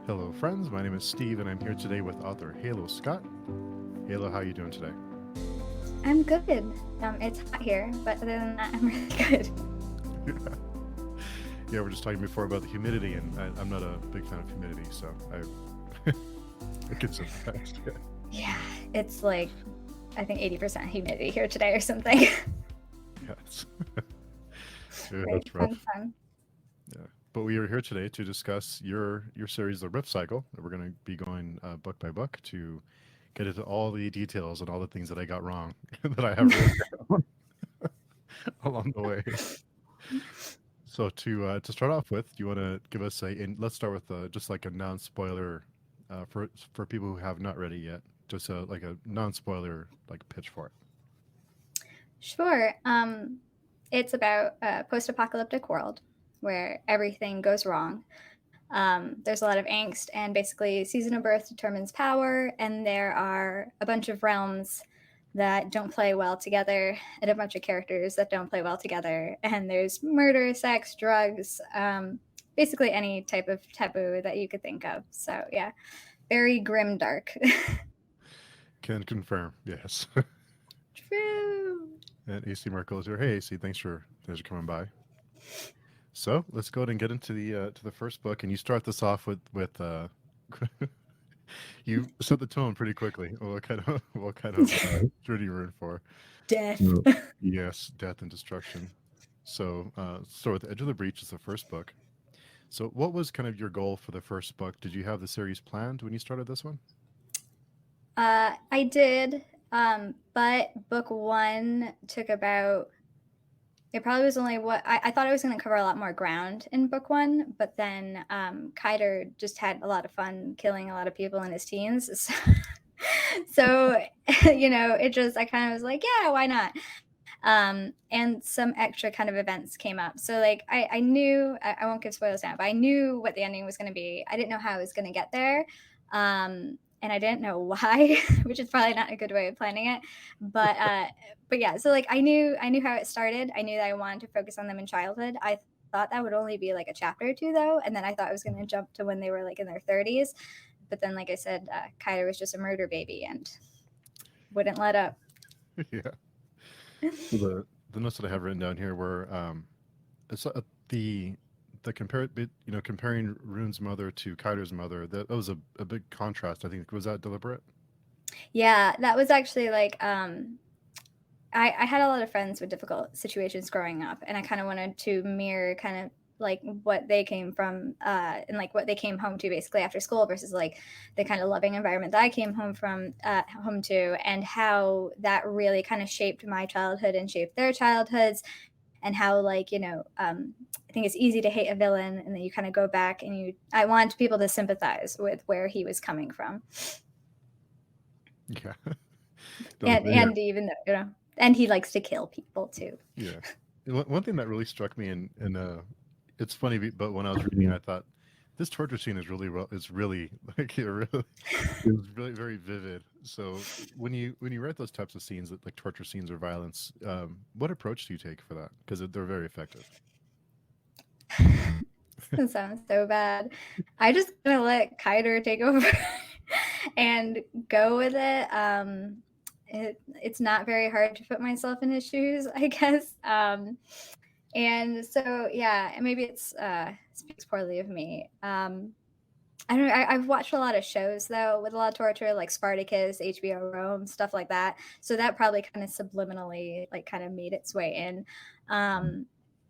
Hello, friends. My name is Steve, and I'm here today with author Halo Scot. Halo, how are you doing today? I'm good. It's hot here, but other than that, I'm really good. Yeah, we're just talking before about the humidity, and I'm not a big fan of humidity, so I get sympathize. Yeah, Yeah, it's like I think 80% humidity here today or something. yes. Yeah, Right, that's fun, rough. fun. Yeah, but we are here today to discuss your series, The Rift Cycle. We're going to be going book by book to get into all the details and all the things that I got wrong that I have written down along the way. So to start off with, do you want to give us let's start with just like a non-spoiler for people who have not read it yet, just like a non-spoiler like pitch for it. Sure. It's about a post-apocalyptic world where everything goes wrong. There's a lot of angst, and basically, season of birth determines power, and there are a bunch of realms that don't play well together, and a bunch of characters that don't play well together. And there's murder, sex, drugs, basically any type of taboo that you could think of. So, yeah, very grim dark. Can confirm, yes. True. And AC Marco is here. Hey AC, thanks for coming by. So let's go ahead and get into the first book, and you start this off with you set the tone pretty quickly. What kind of journey you're in for? Death. No. Yes, death and destruction. So start with Edge of the Breach is the first book. So, what was kind of your goal for the first book? Did you have the series planned when you started this one? I did, but book one took about it probably was only what I thought I was going to cover a lot more ground in book one, but then Kiter just had a lot of fun killing a lot of people in his teens. So, it just, I kind of was like, yeah, why not? And some extra kind of events came up. So, like, I knew, I won't give spoilers now, but I knew what the ending was going to be. I didn't know how I was going to get there. And I didn't know why, which is probably not a good way of planning it. But yeah, so like I knew how it started. I knew that I wanted to focus on them in childhood. I thought that would only be like a chapter or two though, and then I thought I was going to jump to when they were like in their 30s. But then, like I said, Kyler was just a murder baby and wouldn't let up. Yeah. So the notes that I have written down here were it's the comparing Rune's mother to Kaider's mother. That was a big contrast. I think was that deliberate? Yeah, that was actually like I had a lot of friends with difficult situations growing up, and I kind of wanted to mirror kind of like what they came from and like what they came home to basically after school versus like the kind of loving environment that I came home to, and how that really kind of shaped my childhood and shaped their childhoods, and how like I think it's easy to hate a villain, and then you kind of go back and I want people to sympathize with where he was coming from, Yeah. No, and even though and he likes to kill people too. yeah. One thing that really struck me, and it's funny, but when I was reading, I thought this torture scene is really well. It's really like it was really very vivid. So when you write those types of scenes, like torture scenes or violence, what approach do you take for that? Because they're very effective. That sounds so bad. I just gonna let Kiter take over and go with it. It's not very hard to put myself in his shoes, I guess. And so yeah, maybe it's speaks poorly of me. I don't know. I've watched a lot of shows though with a lot of torture, like Spartacus, HBO Rome, stuff like that. So that probably kind of subliminally, like, kind of made its way in. Um,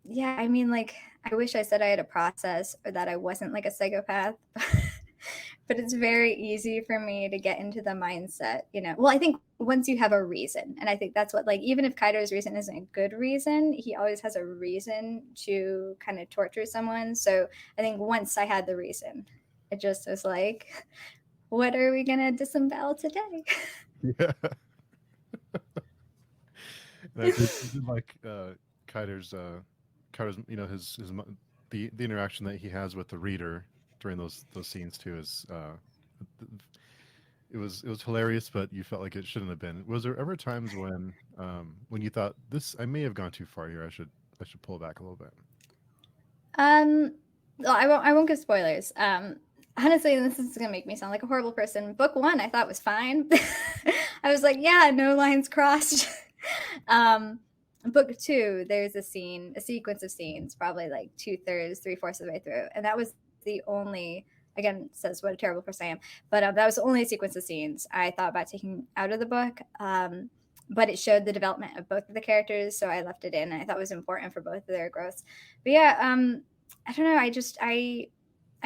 yeah, I mean, like, I wish I said I had a process or that I wasn't like a psychopath, but it's very easy for me to get into the mindset. Well, I think once you have a reason, and I think that's what, like, even if Kaido's reason isn't a good reason, he always has a reason to kind of torture someone. So I think once I had the reason, it just was like, what are we gonna disembowel today? Yeah. And I did like Kaider's Kaider's the interaction that he has with the reader during those scenes too is it was hilarious, but you felt like it shouldn't have been. Was there ever times when you thought this I may have gone too far here? I should pull back a little bit. Um, well, I won't give spoilers. honestly, this is gonna make me sound like a horrible person. Book 1 I thought was fine. I was like, yeah, no lines crossed. um, book 2, there's a sequence of scenes, probably like 2/3, 3/4 of the way through, and that was the only. Again, says what a terrible person I am. But that was the only sequence of scenes I thought about taking out of the book. But it showed the development of both of the characters, so I left it in. And I thought it was important for both of their growths. But yeah, I don't know. I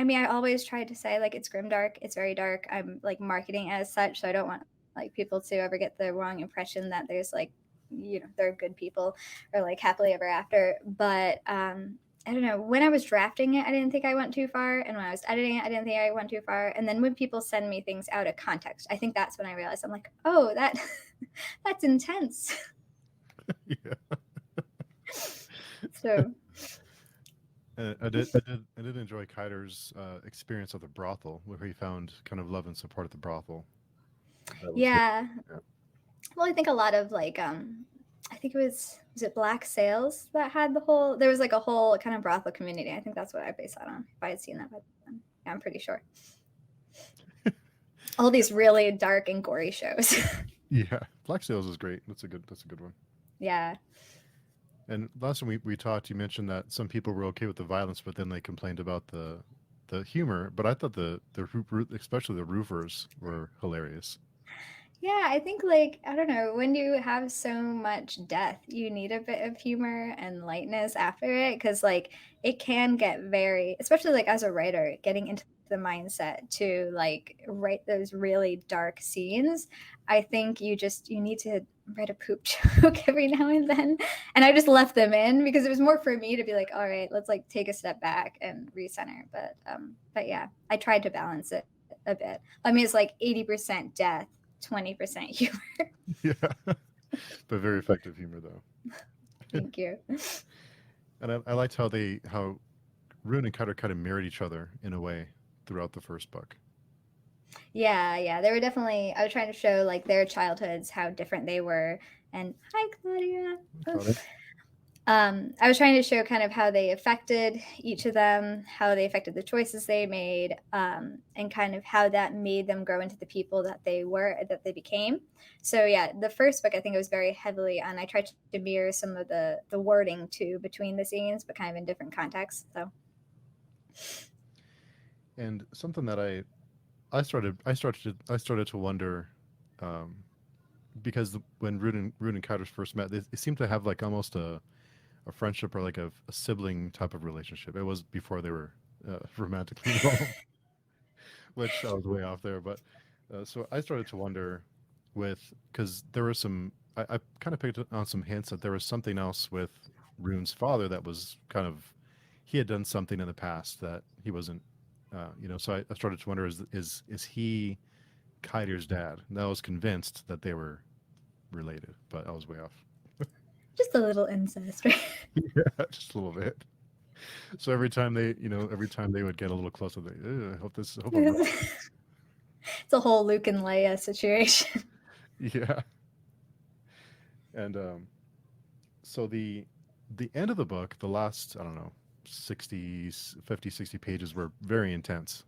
mean, I always try to say like it's grimdark. It's very dark. I'm like marketing as such, so I don't want like people to ever get the wrong impression that there's like, they're good people or like happily ever after. But I don't know. When I was drafting it, I didn't think I went too far, and when I was editing it, I didn't think I went too far. And then when people send me things out of context, I think that's when I realized I'm like, oh, that's intense. Yeah. So I did enjoy Kiter's experience of the brothel, where he found kind of love and support at the brothel. That was yeah. yeah. Well, I think a lot of like I think it was it Black Sails that had there was like a whole kind of brothel community. I think that's what I based that on. If I had seen that by then. Yeah, I'm pretty sure. All these really dark and gory shows. Yeah, Black Sails is great. That's a good one. Yeah. And last time we talked, you mentioned that some people were okay with the violence, but then they complained about the humor. But I thought especially the roofers were hilarious. Yeah, I think like I don't know, when you have so much death, you need a bit of humor and lightness after it because like it can get very, especially like as a writer, getting into the mindset to like write those really dark scenes. I think you need to write a poop joke every now and then. And I just left them in because it was more for me to be like, all right, let's like take a step back and recenter. But yeah, I tried to balance it a bit. I mean, it's like 80% death, 20% humor. Yeah, but very effective humor though. Thank you. And I liked how Rune and Cutter kind of mirrored each other in a way throughout the first book. Yeah. They were definitely, I was trying to show like their childhoods, how different they were. And hi, Claudia. I was trying to show kind of how they affected each of them, how they affected the choices they made, and kind of how that made them grow into the people that they became. So yeah, the first book I think it was very heavily on. I tried to mirror some of the wording too between the scenes, but kind of in different contexts. So. And something that I started to wonder, um, because when Rune and Cutter first met, they seemed to have like almost a friendship or like a sibling type of relationship. It was before they were romantically involved, which I was way off there. But so I started to wonder because there were I kind of picked on some hints that there was something else with Rune's father that was kind of, he had done something in the past that he wasn't, so I started to wonder, is he Kiter's dad? And I was convinced that they were related, but I was way off. Just a little incest, right? Yeah, just a little bit. So every time they would get a little closer, I hope I'm wrong. It's a whole Luke and Leia situation. Yeah. And so the end of the book, the last, I don't know, 50, 60 pages were very intense.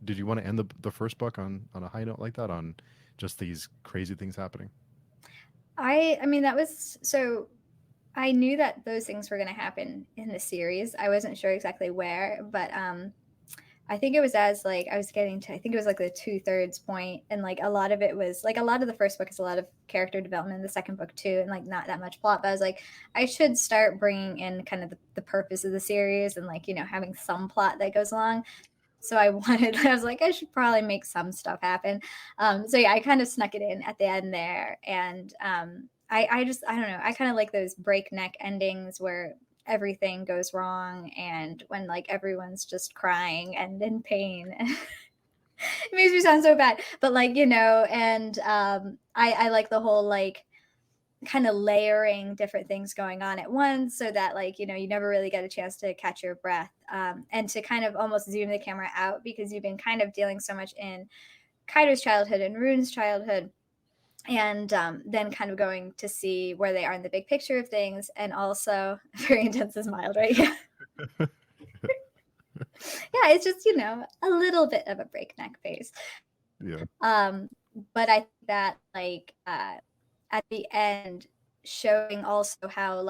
Did you want to end the first book on a high note like that, on just these crazy things happening? I mean that was so I knew that those things were going to happen in the series. I wasn't sure exactly where, but I think it was as like I was getting to, I think it was like the 2/3 point, and like a lot of it was like a lot of the first book is a lot of character development, the second book too, and like not that much plot. But I was like, I should start bringing in kind of the purpose of the series and like having some plot that goes along. So I was like, I should probably make some stuff happen. So yeah, I kind of snuck it in at the end there. And I don't know, I kind of like those breakneck endings where everything goes wrong and when like everyone's just crying and in pain. It makes me sound so bad, but like, and I like the whole like kind of layering different things going on at once so that like you never really get a chance to catch your breath, and to kind of almost zoom the camera out because you've been kind of dealing so much in Kaido's childhood and Rune's childhood, and then kind of going to see where they are in the big picture of things. And also very intense is mild, right? Yeah, it's just, a little bit of a breakneck pace. Yeah. But I think that at the end, showing also how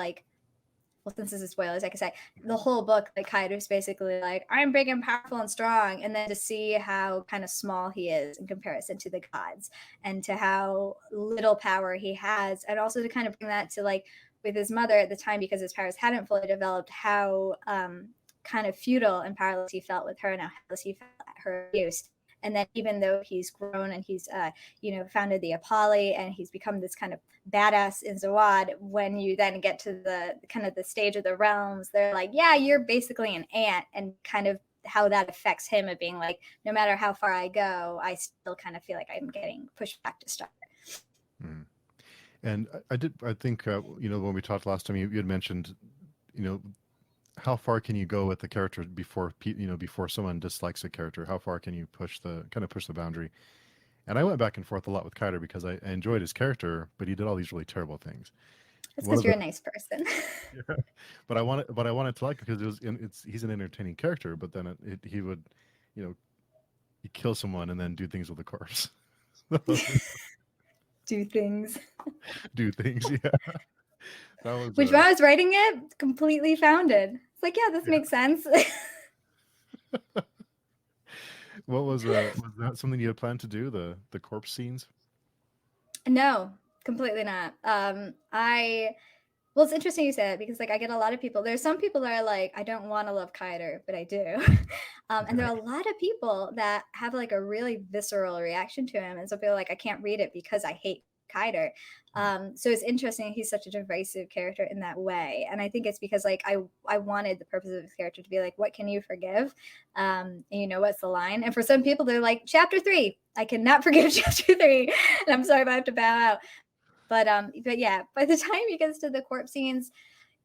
well, since this is spoilers, I can say the whole book, Kaido's basically like, I'm big and powerful and strong, and then to see how kind of small he is in comparison to the gods, and to how little power he has, and also to kind of bring that to with his mother at the time, because his powers hadn't fully developed, how kind of feudal and powerless he felt with her, and how helpless he felt at her abuse. And then even though he's grown and he's founded the Apolli, and he's become this kind of badass in Zawad, when you then get to the kind of the stage of the realms, they're like, yeah, you're basically an ant, and kind of how that affects him of being like, no matter how far I go, I still kind of feel like I'm getting pushed back to start. Mm. And I think, when we talked last time, you had mentioned, how far can you go with the character before, before someone dislikes a character? How far can you push the boundary? And I went back and forth a lot with Kyder because I enjoyed his character, but he did all these really terrible things. It's One because of you're the a nice person. Yeah. But I wanted to like it because he's an entertaining character. But then he would, you know, he kill someone and then do things with the corpse. Do things. Do things, yeah. That was Which, when I was writing it, completely founded. It's like, yeah, this makes sense. What was that something you had planned to do, the corpse scenes? No, completely not. Well, it's interesting you say that, because I get a lot of people. There's some people that are like, I don't want to love Kaider, but I do. And there are a lot of people that have a really visceral reaction to him. And so people are like, I can't read it because I hate Kaider. So it's interesting. He's such a divisive character in that way. And I think it's because I wanted the purpose of his character to be like, what can you forgive? And what's the line? And for some people, they're like, chapter 3, I cannot forgive chapter 3. And I'm sorry if I have to bow out. But yeah, by the time he gets to the corpse scenes,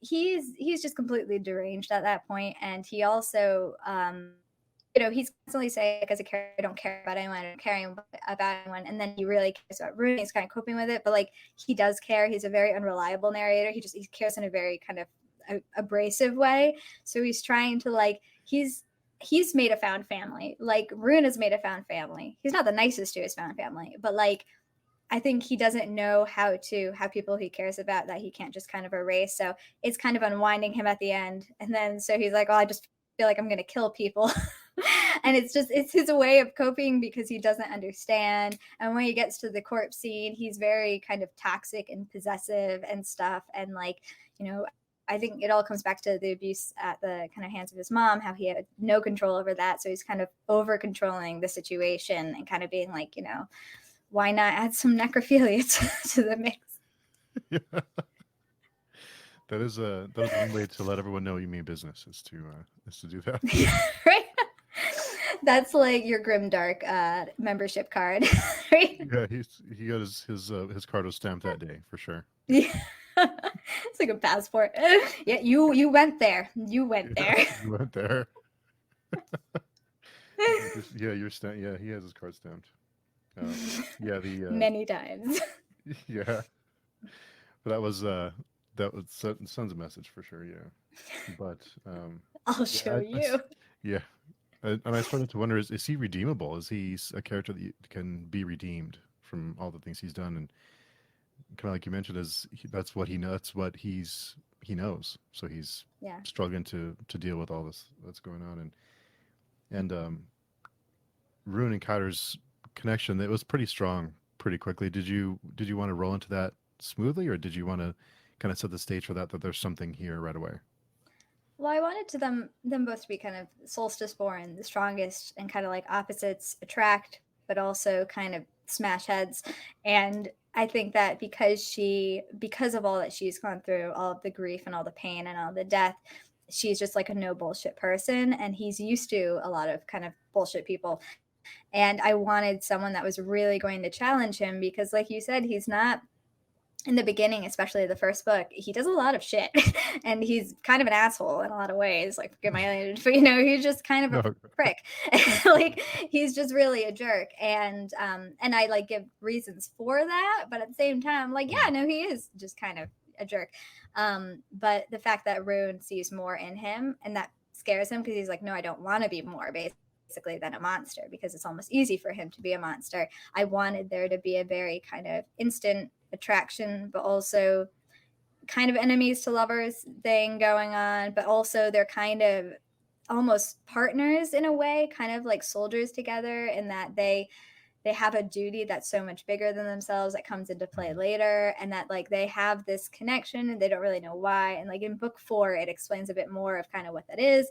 he's just completely deranged at that point. And he also he's constantly saying, as a character, I don't care about anyone, I don't care about anyone. And then he really cares about Rune. He's kind of coping with it, but he does care. He's a very unreliable narrator. He cares in a very kind of abrasive way. So he's trying to he's made a found family. Rune has made a found family. He's not the nicest to his found family, but I think he doesn't know how to have people he cares about that he can't just kind of erase. So it's kind of unwinding him at the end. And then so he's like, oh, I just feel like I'm going to kill people. And it's his way of coping, because he doesn't understand. And when he gets to the corpse scene, he's very kind of toxic and possessive and stuff. And I think it all comes back to the abuse at the kind of hands of his mom, how he had no control over that. So he's kind of over controlling the situation and kind of being like, why not add some necrophilia to the mix? Yeah. That is one way to let everyone know you mean business, is to do that. Right? That's your Grimdark membership card, right? Yeah, he got his card was stamped that day for sure. Yeah. It's like a passport. Yeah, you went there. You went there. You went there. Yeah, you're stamped. Yeah, he has his card stamped. Yeah, many times. Yeah, but that sends a message for sure. Yeah, but I'll show you. Yeah, and I started to wonder: is he redeemable? Is he a character that can be redeemed from all the things he's done? And kind of like you mentioned, that's what he knows. That's what he knows. So he's struggling to deal with all this that's going on, and Rune and Kyder's connection, it was pretty strong pretty quickly. Did you want to roll into that smoothly, or did you want to kind of set the stage for that there's something here right away? Well, I wanted them both to be kind of solstice born, the strongest, and kind of opposites attract, but also kind of smash heads. And I think that because of all that she's gone through, all of the grief and all the pain and all the death, she's just a no bullshit person, and he's used to a lot of kind of bullshit people. And I wanted someone that was really going to challenge him, because like you said, he's not, in the beginning, especially the first book, he does a lot of shit and he's kind of an asshole in a lot of ways. Forgive my language, but he's just kind of a prick. He's just really a jerk. And I give reasons for that, but at the same time, yeah, no, he is just kind of a jerk. But the fact that Rune sees more in him, and that scares him because he's like, no, I don't want to be more basically than a monster, because it's almost easy for him to be a monster. I wanted there to be a very kind of instant attraction, but also kind of enemies to lovers thing going on, but also they're kind of almost partners in a way, kind of like soldiers together, in that they have a duty that's so much bigger than themselves that comes into play later, and that like they have this connection and they don't really know why. And like in book 4 it explains a bit more of kind of what that is,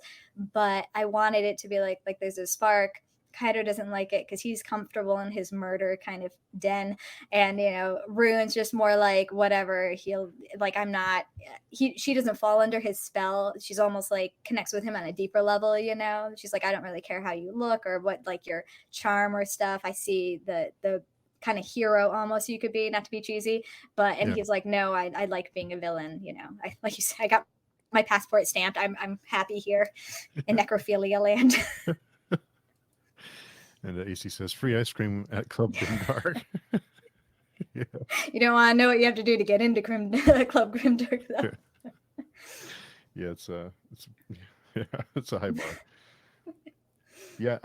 but I wanted it to be like there's a spark. Kaido doesn't like it because he's comfortable in his murder kind of den, and Rune's just more like whatever. He'll like, I'm not. She doesn't fall under his spell. She's almost like connects with him on a deeper level. She's like, I don't really care how you look or what like your charm or stuff. I see the kind of hero almost you could be, not to be cheesy, but and he's like, no, I like being a villain. I like you said, I got my passport stamped. I'm happy here in necrophilia land. And AC says, free ice cream at Club Grimdark. Yeah. You don't want to know what you have to do to get into Club Grimdark, though. Yeah, it's a high bar. Yeah,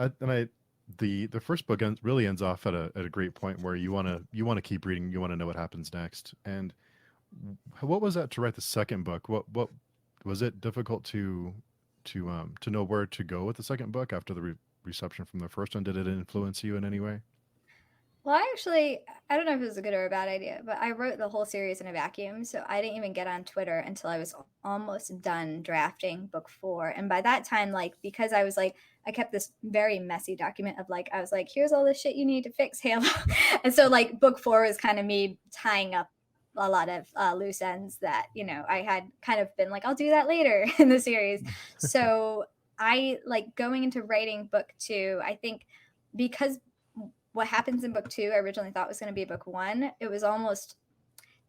the first book really ends off at a great point where you want to keep reading, you want to know what happens next. And what was that to write the second book? What was it difficult to know where to go with the second book after the reception from the first one? Did it influence you in any way? Well, I don't know if it was a good or a bad idea, but I wrote the whole series in a vacuum. So I didn't even get on Twitter until I was almost done drafting book 4. And by that time, like, because I was like, I kept this very messy document of like, I was like, here's all the shit you need to fix Halo. And so like book 4 was kind of me tying up a lot of loose ends that, I had kind of been like, I'll do that later in the series. So I like going into writing book 2, I think because what happens in book 2 I originally thought was going to be book 1, it was almost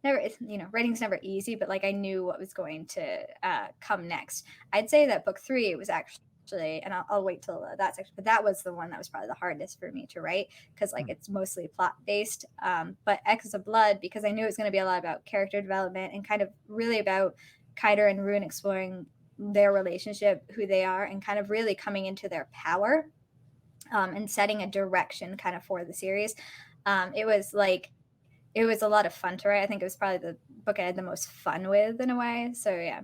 never, writing's never easy, but like I knew what was going to come next. I'd say that book 3, it was actually, and I'll wait till that section, but that was the one that was probably the hardest for me to write, because like it's mostly plot based. But X of Blood, because I knew it was going to be a lot about character development and kind of really about Kaider and Rune exploring their relationship, who they are, and kind of really coming into their power. And setting a direction kind of for the series. It was a lot of fun to write. I think it was probably the book I had the most fun with in a way. So yeah,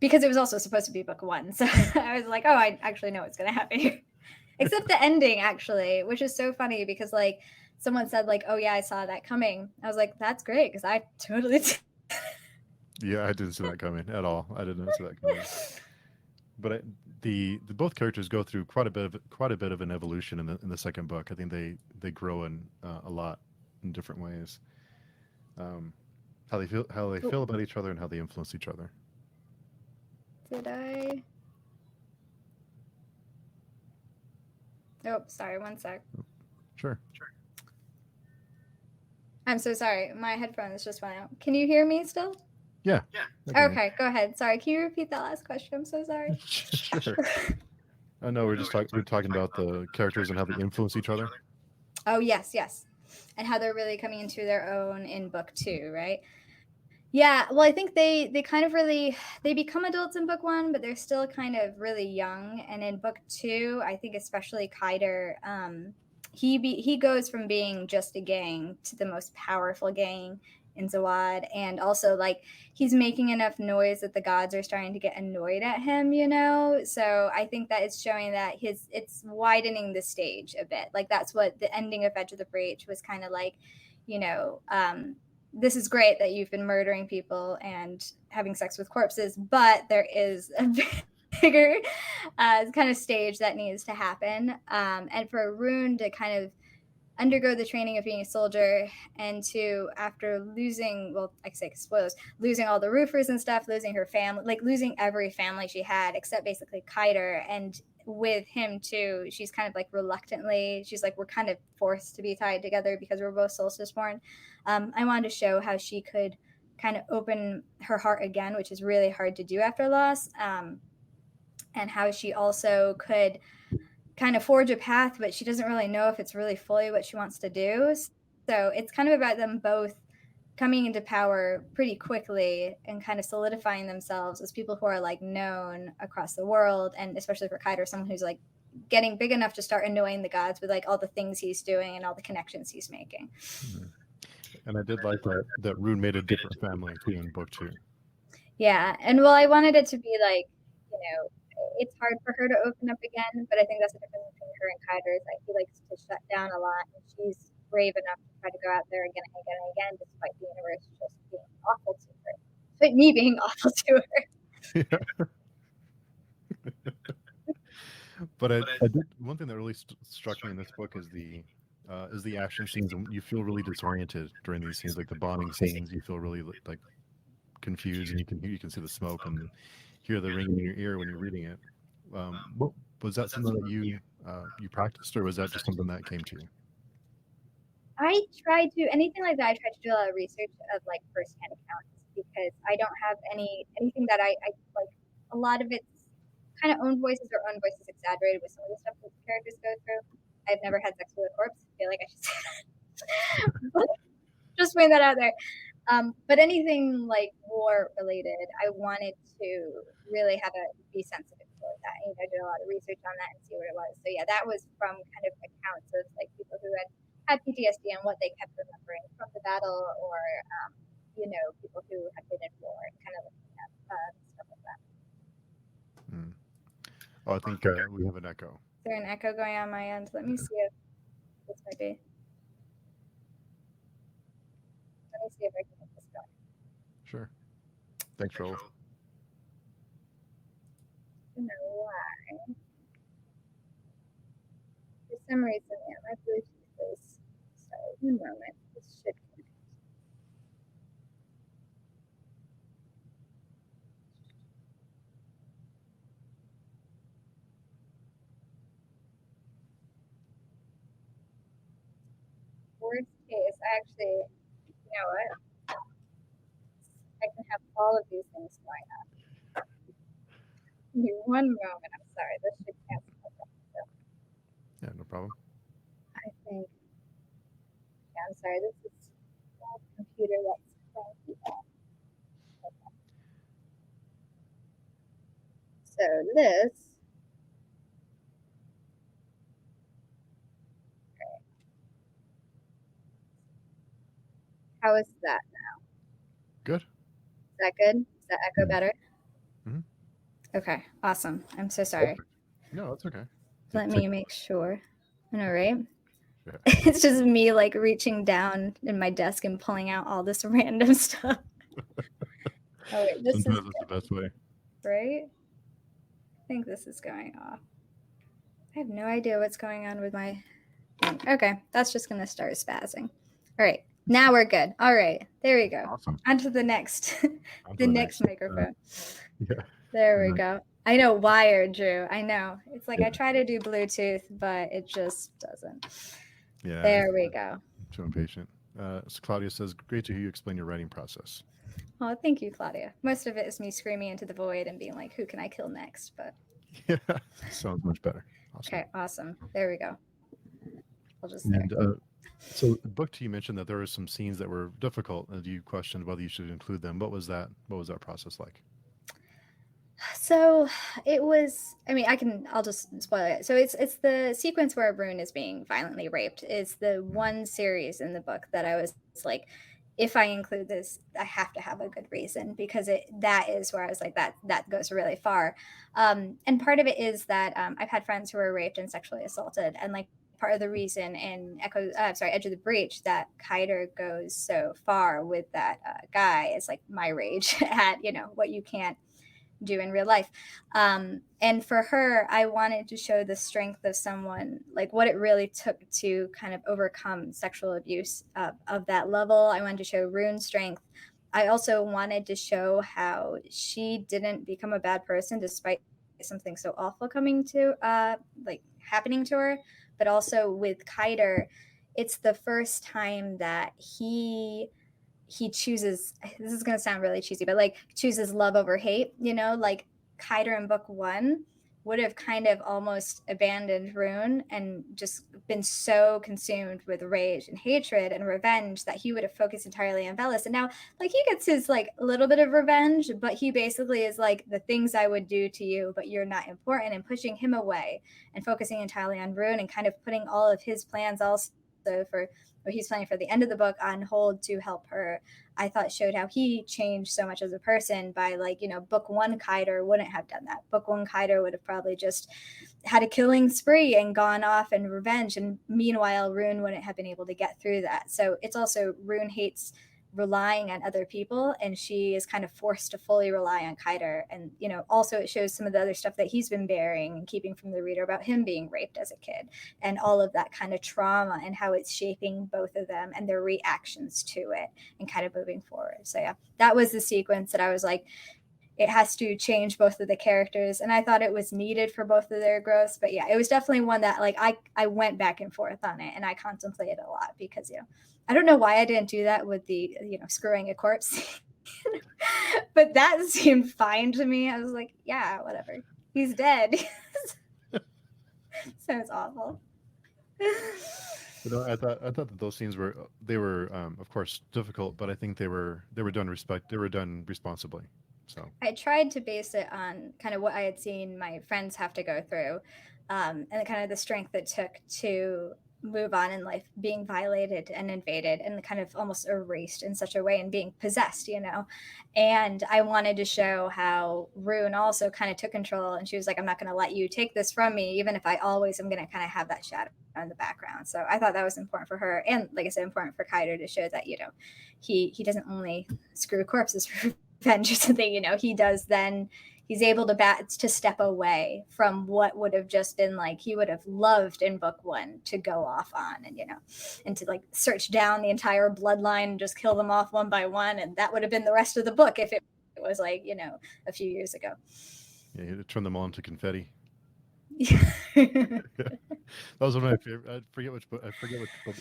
because it was also supposed to be book 1. So I was like, oh, I actually know what's going to happen here. Except the ending, actually, which is so funny because like someone said like, oh yeah, I saw that coming. I was like, that's great, because I totally did. Yeah, I didn't see that coming at all. I didn't see that coming. But the both characters go through quite a bit of an evolution in the second book. I think they grow in a lot in different ways. How they feel about each other and how they influence each other. Did I? Oh, sorry. One sec. Sure. I'm so sorry. My headphones just went out. Can you hear me still? Yeah. Okay, go ahead. Sorry. Can you repeat that last question? I'm so sorry. Sure. I know we're talking about the characters and how they influence each other. Oh, yes. And how they're really coming into their own in book 2, right? Yeah, well, I think they kind of really, they become adults in book 1, but they're still kind of really young. And in book 2, I think especially Kaider, he goes from being just a gang to the most powerful gang in Zawad, and also like he's making enough noise that the gods are starting to get annoyed at him, so I think that it's showing that it's widening the stage a bit. Like that's what the ending of Edge of the Breach was kind of like, this is great that you've been murdering people and having sex with corpses, but there is a bigger kind of stage that needs to happen, and for Rune to kind of undergo the training of being a soldier, and to, after losing, well, I say spoilers, losing all the roofers and stuff, losing her family, like losing every family she had except basically Kaider, and with him too, she's kind of like reluctantly, she's like, we're kind of forced to be tied together because we're both solstice born. I wanted to show how she could kind of open her heart again, which is really hard to do after loss, and how she also could kind of forge a path, but she doesn't really know if it's really fully what she wants to do. So it's kind of about them both coming into power pretty quickly and kind of solidifying themselves as people who are like known across the world, and especially for Kaider, someone who's like getting big enough to start annoying the gods with like all the things he's doing and all the connections he's making. And I did like that Rune made a different family too in book 2. Yeah, and well, I wanted it to be like, you know, it's hard for her to open up again, but I think that's the difference between her and Kaider is that he likes to shut down a lot, and she's brave enough to try to go out there again and again and again, despite the universe just being awful to her, despite me being awful to her. Yeah. But I did, one thing that really struck me in this book is the action scenes, and you feel really disoriented during these scenes, like the bombing scenes. You feel really like confused, and you can see the smoke and hear the ringing in your ear when you're reading it. What, was that something that you practiced, or was that just something that came to you? I try to anything like that. I try to do a lot of research of like firsthand accounts because I don't have anything that I like. A lot of it's kind of own voices or own voices exaggerated with some of the stuff that the characters go through. I've never had sex with a corpse. I feel like I should say that. Just putting that out there. But anything like war related, I wanted to really have a be sensitive toward that. And, I did a lot of research on that and see what it was. So yeah, that was from kind of accounts of like people who had PTSD and what they kept remembering from the battle, or people who had been in war and kind of looking at stuff like that. Mm. Oh, I think we have an echo. Is there an echo going on my end? Let me see if this might be. Let me see if I can get this going. Sure. Thanks, Raoul. I don't know why. For some reason, yeah, my Bluetooth is. Sorry, one moment. This should connect. Worst case, actually, you know what? I can have all of these things going on. Give me one moment. I'm sorry. This should cancel myself. Yeah, no problem. I think. Yeah, I'm sorry. This is a computer that's cranky. Okay. So this. Okay. How is that now? Good. Is that good? Is that echo better? Mm-hmm. Okay. Awesome. I'm so sorry. No, that's okay. Let me make sure. All right. Yeah. It's just me like reaching down in my desk and pulling out all this random stuff. Oh wait, this Sometimes is it's the best way. right. I think this is going off. I have no idea what's going on with my thing. Okay, that's just gonna start spazzing. All right, now we're good. All right, there we go. Awesome. On to the next, the next microphone. Yeah. There we go. I know wired, Drew. I know. It's like I try to do Bluetooth, but it just doesn't. Yeah. There we go. I'm too impatient. So Claudia says, "Great to hear you explain your writing process." Oh, thank you, Claudia. Most of it is me screaming into the void and being like, "Who can I kill next?" But yeah, sounds much better. Awesome. Okay, awesome. There we go. I'll just and so the book 2, you mentioned that there were some scenes that were difficult, and you questioned whether you should include them. What was that process like? So it was. I mean, I'll just spoil it. So it's the sequence where Rune is being violently raped. It's the one series in the book that I was like, if I include this, I have to have a good reason, because that is where I was like, that goes really far. And part of it is that I've had friends who were raped and sexually assaulted, and like part of the reason in Edge of the Breach, that Kaider goes so far with that guy is like my rage at what you can't do in real life. And for her, I wanted to show the strength of someone, like what it really took to kind of overcome sexual abuse of that level. I wanted to show Rune's strength. I also wanted to show how she didn't become a bad person despite something so awful coming to happening to her. But also with Kaider, it's the first time that he chooses, this is going to sound really cheesy, but like chooses love over hate, like Kaider in book 1 would have kind of almost abandoned Rune and just been so consumed with rage and hatred and revenge that he would have focused entirely on Velis. And now, like, he gets his like a little bit of revenge, but he basically is like, the things I would do to you, but you're not important, and pushing him away and focusing entirely on Rune and kind of putting all of his plans also for what he's planning for the end of the book on hold to help her. I thought showed how he changed so much as a person by, like, book one Kaider wouldn't have done that. Book one Kaider would have probably just had a killing spree and gone off and revenge. And meanwhile, Rune wouldn't have been able to get through that. So it's also Rune hates relying on other people, and she is kind of forced to fully rely on Kaider. And also it shows some of the other stuff that he's been bearing and keeping from the reader about him being raped as a kid, and all of that kind of trauma, and how it's shaping both of them and their reactions to it and kind of moving forward. So yeah, that was the sequence that I was like, it has to change both of the characters, and I thought it was needed for both of their growths. But yeah, it was definitely one that, like, I went back and forth on it, and I contemplated a lot because I don't know why I didn't do that with the screwing a corpse but that seemed fine to me. I was like, yeah, whatever, he's dead. Sounds awful. I thought that those scenes were of course difficult, but I think they were done responsibly. So I tried to base it on kind of what I had seen my friends have to go through, and kind of the strength it took to move on in life, being violated and invaded and kind of almost erased in such a way, and being possessed. And I wanted to show how Rune also kind of took control, and she was like, I'm not going to let you take this from me, even if I always am going to kind of have that shadow in the background. So I thought that was important for her, and like I said, important for Kaider to show that he doesn't only screw corpses for revenge or something. He does then, he's able to step away from what would have just been like, he would have loved in book one to go off on, and to like search down the entire bloodline and just kill them off one by one, and that would have been the rest of the book if it was like a few years ago. yeah, you turn them all into confetti. Yeah. That was one of my favorite. I forget which book. I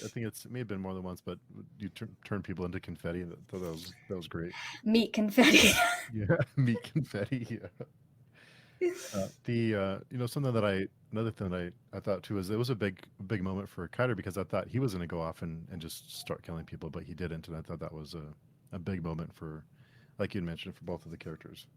think it may have been more than once, but you turn people into confetti. That was great. Meat confetti. Yeah, meat confetti. Yeah. Something another thing that I thought too is it was a big moment for Kaider, because I thought he was going to go off and just start killing people, but he didn't, and I thought that was a big moment for, like you mentioned, for both of the characters.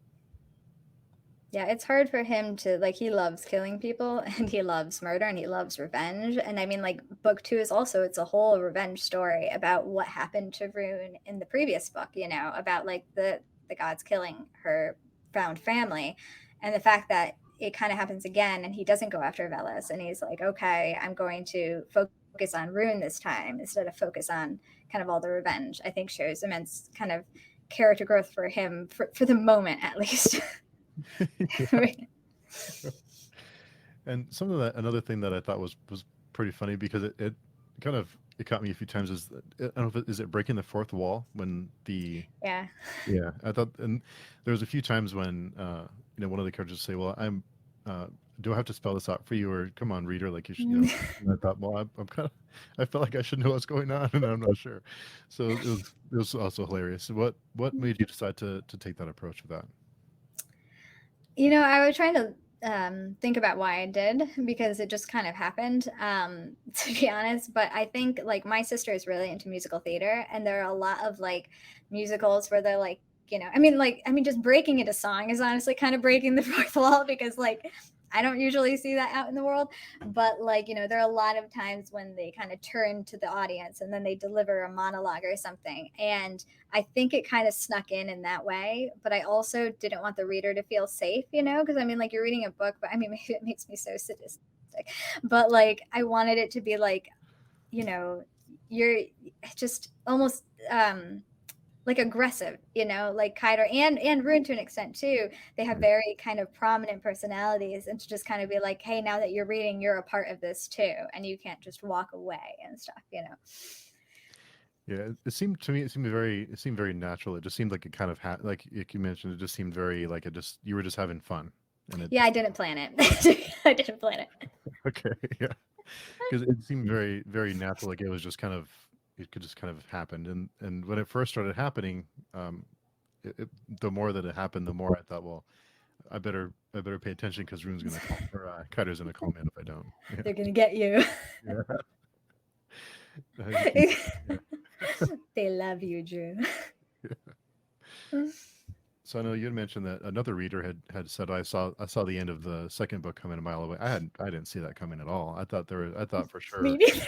Yeah, it's hard for him to, like, he loves killing people and he loves murder and he loves revenge. And I mean, like, book two is also, it's a whole revenge story about what happened to Rune in the previous book, about like the gods killing her found family. And the fact that it kind of happens again and he doesn't go after Velis, and he's like, okay, I'm going to focus on Rune this time instead of focus on kind of all the revenge, I think shows immense kind of character growth for him for the moment, at least. And another thing that I thought was pretty funny, because it kind of it caught me a few times, is I don't know if is it breaking the fourth wall when Yeah. I thought, and there was a few times when one of the characters say, well, I'm do I have to spell this out for you, or come on, reader, like you should. And I thought, well, I'm kind of, I felt like I should know what's going on, and I'm not sure. So it was also hilarious. What made you decide to take that approach with that? I was trying to think about why I did, because it just kind of happened, to be honest. But I think, like, my sister is really into musical theater, and there are a lot of like musicals where they're like, just breaking into song is honestly kind of breaking the fourth wall, because like I don't usually see that out in the world. But like, there are a lot of times when they kind of turn to the audience and then they deliver a monologue or something. And I think it kind of snuck in that way. But I also didn't want the reader to feel safe, because I mean, like, you're reading a book, but I mean, maybe it makes me so sadistic. But like, I wanted it to be like, you're just almost like aggressive, like Kaider and Rune to an extent too. They have very kind of prominent personalities, and to just kind of be like, hey, now that you're reading, you're a part of this too, and you can't just walk away and stuff. Yeah, it seemed very natural. It just seemed like it kind of like you mentioned, it just seemed very like you were just having fun, and Yeah, I didn't plan it. I didn't plan it. Okay, yeah, because it seemed very natural. Like it could just kind of happen, and when it first started happening, the more that it happened, the more I thought, well, I better pay attention because Rune's gonna call or Kaider's gonna call me out if I don't. They're gonna get you. Yeah. I keep, yeah. They love you, Drew. So I know you had mentioned that another reader had said I saw the end of the second book coming a mile away. I didn't see that coming at all. I thought for Me sure neither.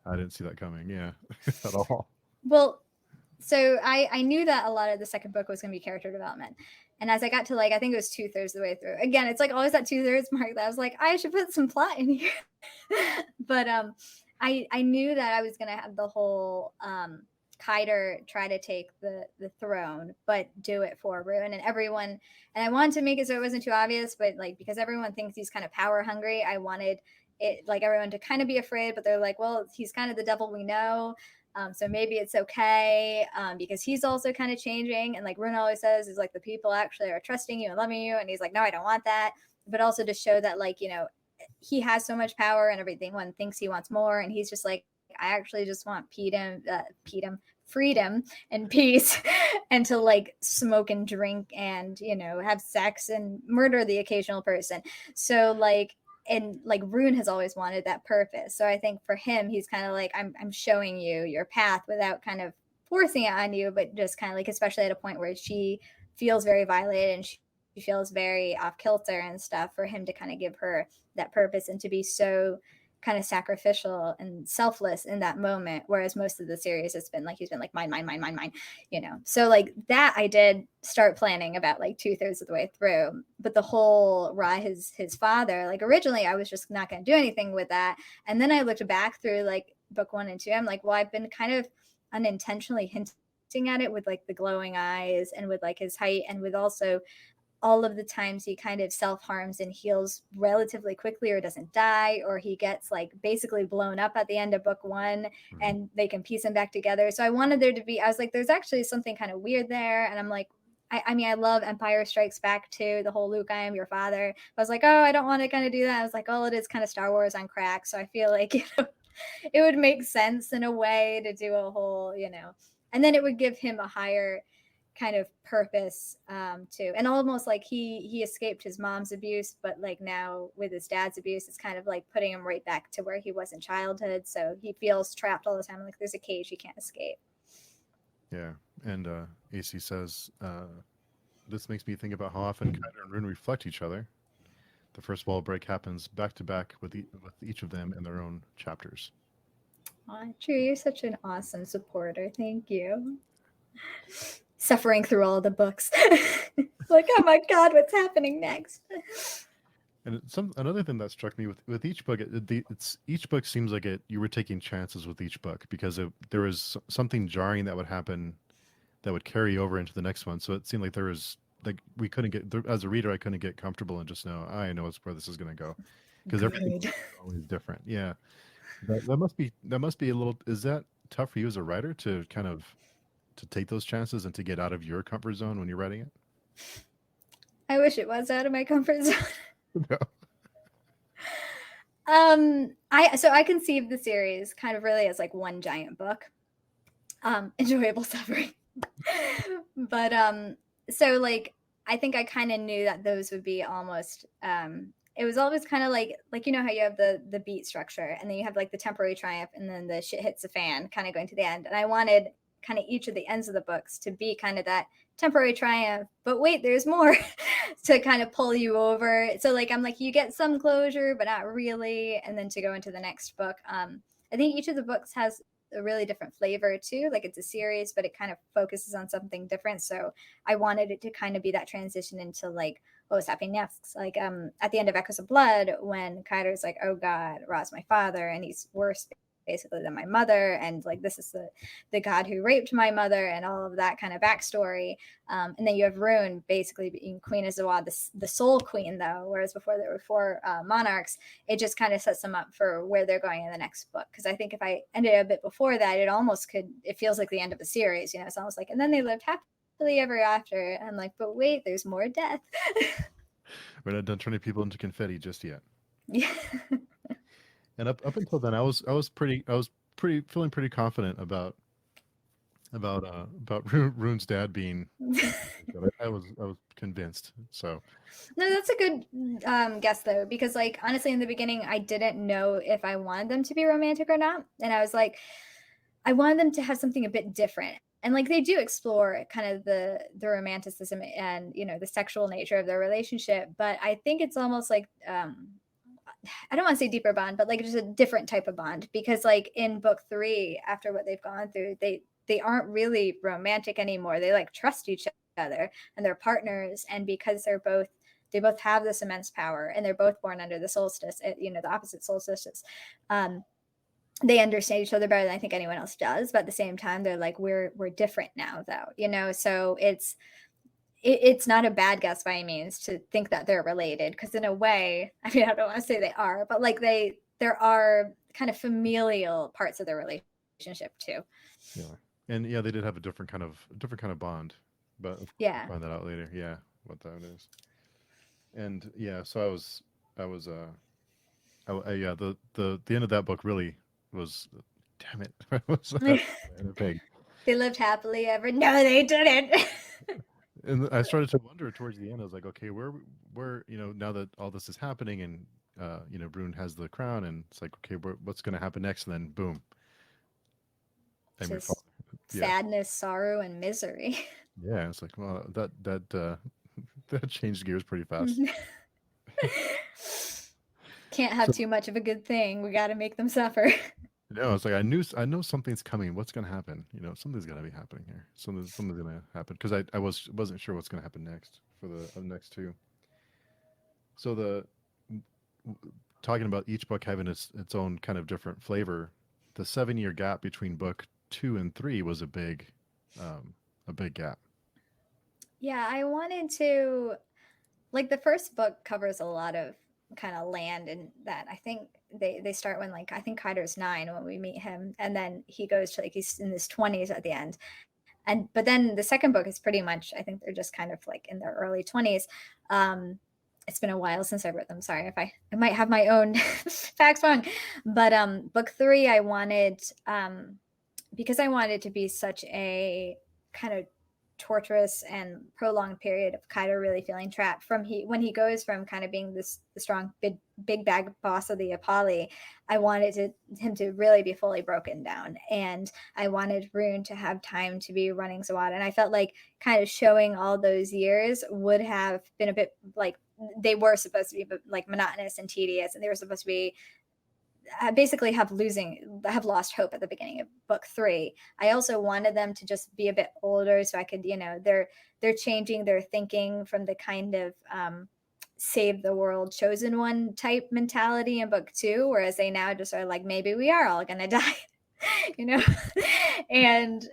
I didn't see that coming. Yeah, at all. Well, so I knew that a lot of the second book was going to be character development. And as I got to like, I think it was 2/3 of the way through. Again, it's like always that 2/3 mark that I was like, I should put some plot in here. But I knew that I was going to have the whole Kaider try to take the throne, but do it for Ruin and everyone. And I wanted to make it so it wasn't too obvious, but like because everyone thinks he's kind of power hungry, I wanted it like everyone to kind of be afraid, but they're like, well, he's kind of the devil we know. So maybe it's okay because he's also kind of changing. And like Rune always says, is like the people actually are trusting you and loving you. And he's like, no, I don't want that. But also to show that like, you know, he has so much power and everything. One thinks he wants more. And he's just like, I actually just want freedom and peace and to like smoke and drink and, you know, have sex and murder the occasional person. So like, and like Rune has always wanted that purpose. So I think for him, he's kind of like, I'm showing you your path without kind of forcing it on you, but just kind of like, especially at a point where she feels very violated and she feels very off kilter and stuff, for him to kind of give her that purpose and to be so kind of sacrificial and selfless in that moment. Whereas most of the series, it's been like, he's been like, mine, you know? So like that I did start planning about like 2/3 of the way through. But the whole Ra, his father, like originally I was just not going to do anything with that. And then I looked back through like book 1 and 2. I'm like, well, I've been kind of unintentionally hinting at it with like the glowing eyes and with like his height and with also all of the times he kind of self-harms and heals relatively quickly or doesn't die, or he gets like basically blown up at the end of book 1 and they can piece him back together. So I wanted there to be, I was like, there's actually something kind of weird there. And I'm like, I mean, I love Empire Strikes Back too, the whole Luke, I am your father. I was like, oh, I don't want to kind of do that. I was like, oh, it is kind of Star Wars on crack. So I feel like, you know, it would make sense in a way to do a whole, you know, and then it would give him a higher kind of purpose too, and almost like he escaped his mom's abuse, but like now with his dad's abuse, it's kind of like putting him right back to where he was in childhood. So he feels trapped all the time, like there's a cage he can't escape. Yeah, and AC says this makes me think about how often Kaider and Rune reflect each other. The first wall break happens back to back with each of them in their own chapters. Drew, you're such an awesome supporter. Thank you. Suffering through all the books. Like, oh my God, what's happening next? And another thing that struck me with each book, it's each book seems like you were taking chances with each book because there was something jarring that would happen that would carry over into the next one. So it seemed like there was like we couldn't get as a reader, I couldn't get comfortable and just know I know where this is going to go because everything's always different. Yeah, that must be a little. Is that tough for you as a writer to kind of to take those chances and to get out of your comfort zone when you're writing it? I wish it was out of my comfort zone. No. I conceived the series kind of really as like one giant book. Enjoyable suffering. But so like I think I kind of knew that those would be almost it was always kind of like you know how you have the beat structure and then you have like the temporary triumph and then the shit hits the fan kind of going to the end. And I wanted kind of each of the ends of the books to be kind of that temporary triumph, but wait, there's more to kind of pull you over. So like I'm like, you get some closure but not really, and then to go into the next book. I think each of the books has a really different flavor too, like it's a series but it kind of focuses on something different. So I wanted it to kind of be that transition into like what was happening next, like at the end of Echoes of Blood when Kaider's like, oh God, Ra's my father and he's worse basically than my mother, and like this is the god who raped my mother and all of that kind of backstory. And then you have Rune basically being Queen Azawad, the soul queen though, whereas before there were 4 monarchs. It just kind of sets them up for where they're going in the next book, because I think if I ended a bit before that, it feels like the end of a series, you know. It's almost like, and then they lived happily ever after. I'm like, but wait, there's more death. We're not done turning people into confetti just yet. Yeah. And up until then, I was feeling pretty confident about about Rune's dad being. I was convinced. So No, that's a good guess though, because like honestly, in the beginning, I didn't know if I wanted them to be romantic or not, and I was like, I wanted them to have something a bit different, and like they do explore kind of the romanticism and the sexual nature of their relationship, but I think it's almost like I don't want to say deeper bond, but like just a different type of bond because like in book 3, after what they've gone through, they aren't really romantic anymore. They like trust each other and they're partners, and because they both have this immense power and they're both born under the solstice, the opposite solstices. Um, they understand each other better than I think anyone else does, but at the same time, they're like we're different now, though. So it's not a bad guess by any means to think that they're related because in a way, I mean, I don't want to say they are, but like there are kind of familial parts of their relationship too. yeah, and yeah, they did have a different kind of bond, but Yeah. find that out later. Yeah, what that is. And yeah, so I was yeah, the end of that book really was, damn it, I was in a pig. They lived happily ever. No, they didn't. And I started to wonder towards the end. I was like, okay, where, now that all this is happening, and Brune has the crown, and it's like, okay, what's going to happen next? And then boom, I'm your father. Just Yeah, sadness, sorrow, and misery. yeah. It's like, well, that changed gears pretty fast. Can't have So too much of a good thing. We got to make them suffer. no, it's like I know something's coming. What's going to happen? Something's going to be happening here. Something's going to happen because I wasn't sure what's going to happen next for the next two. So talking about each book having its own kind of different flavor, the 7 year gap between book 2 and 3 was a big gap. Yeah, I wanted to like the first book covers a lot of kind of land and that I think they start when like I think Kaider's 9 when we meet him, and then he goes to like he's in his 20s at the end. And but then the second book is pretty much I think they're just kind of like in their early 20s. um it's been a while since I read them. Sorry if I might have my own facts wrong. But book 3 I wanted because I wanted it to be such a kind of torturous and prolonged period of Kaido really feeling trapped from when he goes from kind of being the strong big bag boss of the Apolli. I wanted him to really be fully broken down, and I wanted Rune to have time to be running Zawad, and I felt like kind of showing all those years would have been a bit like they were supposed to be like monotonous and tedious, and they were supposed to be basically have lost hope at the beginning of book 3. I also wanted them to just be a bit older so I could, they're changing their thinking from the kind of save the world chosen one type mentality in book 2, whereas they now just are like maybe we are all gonna die. you know and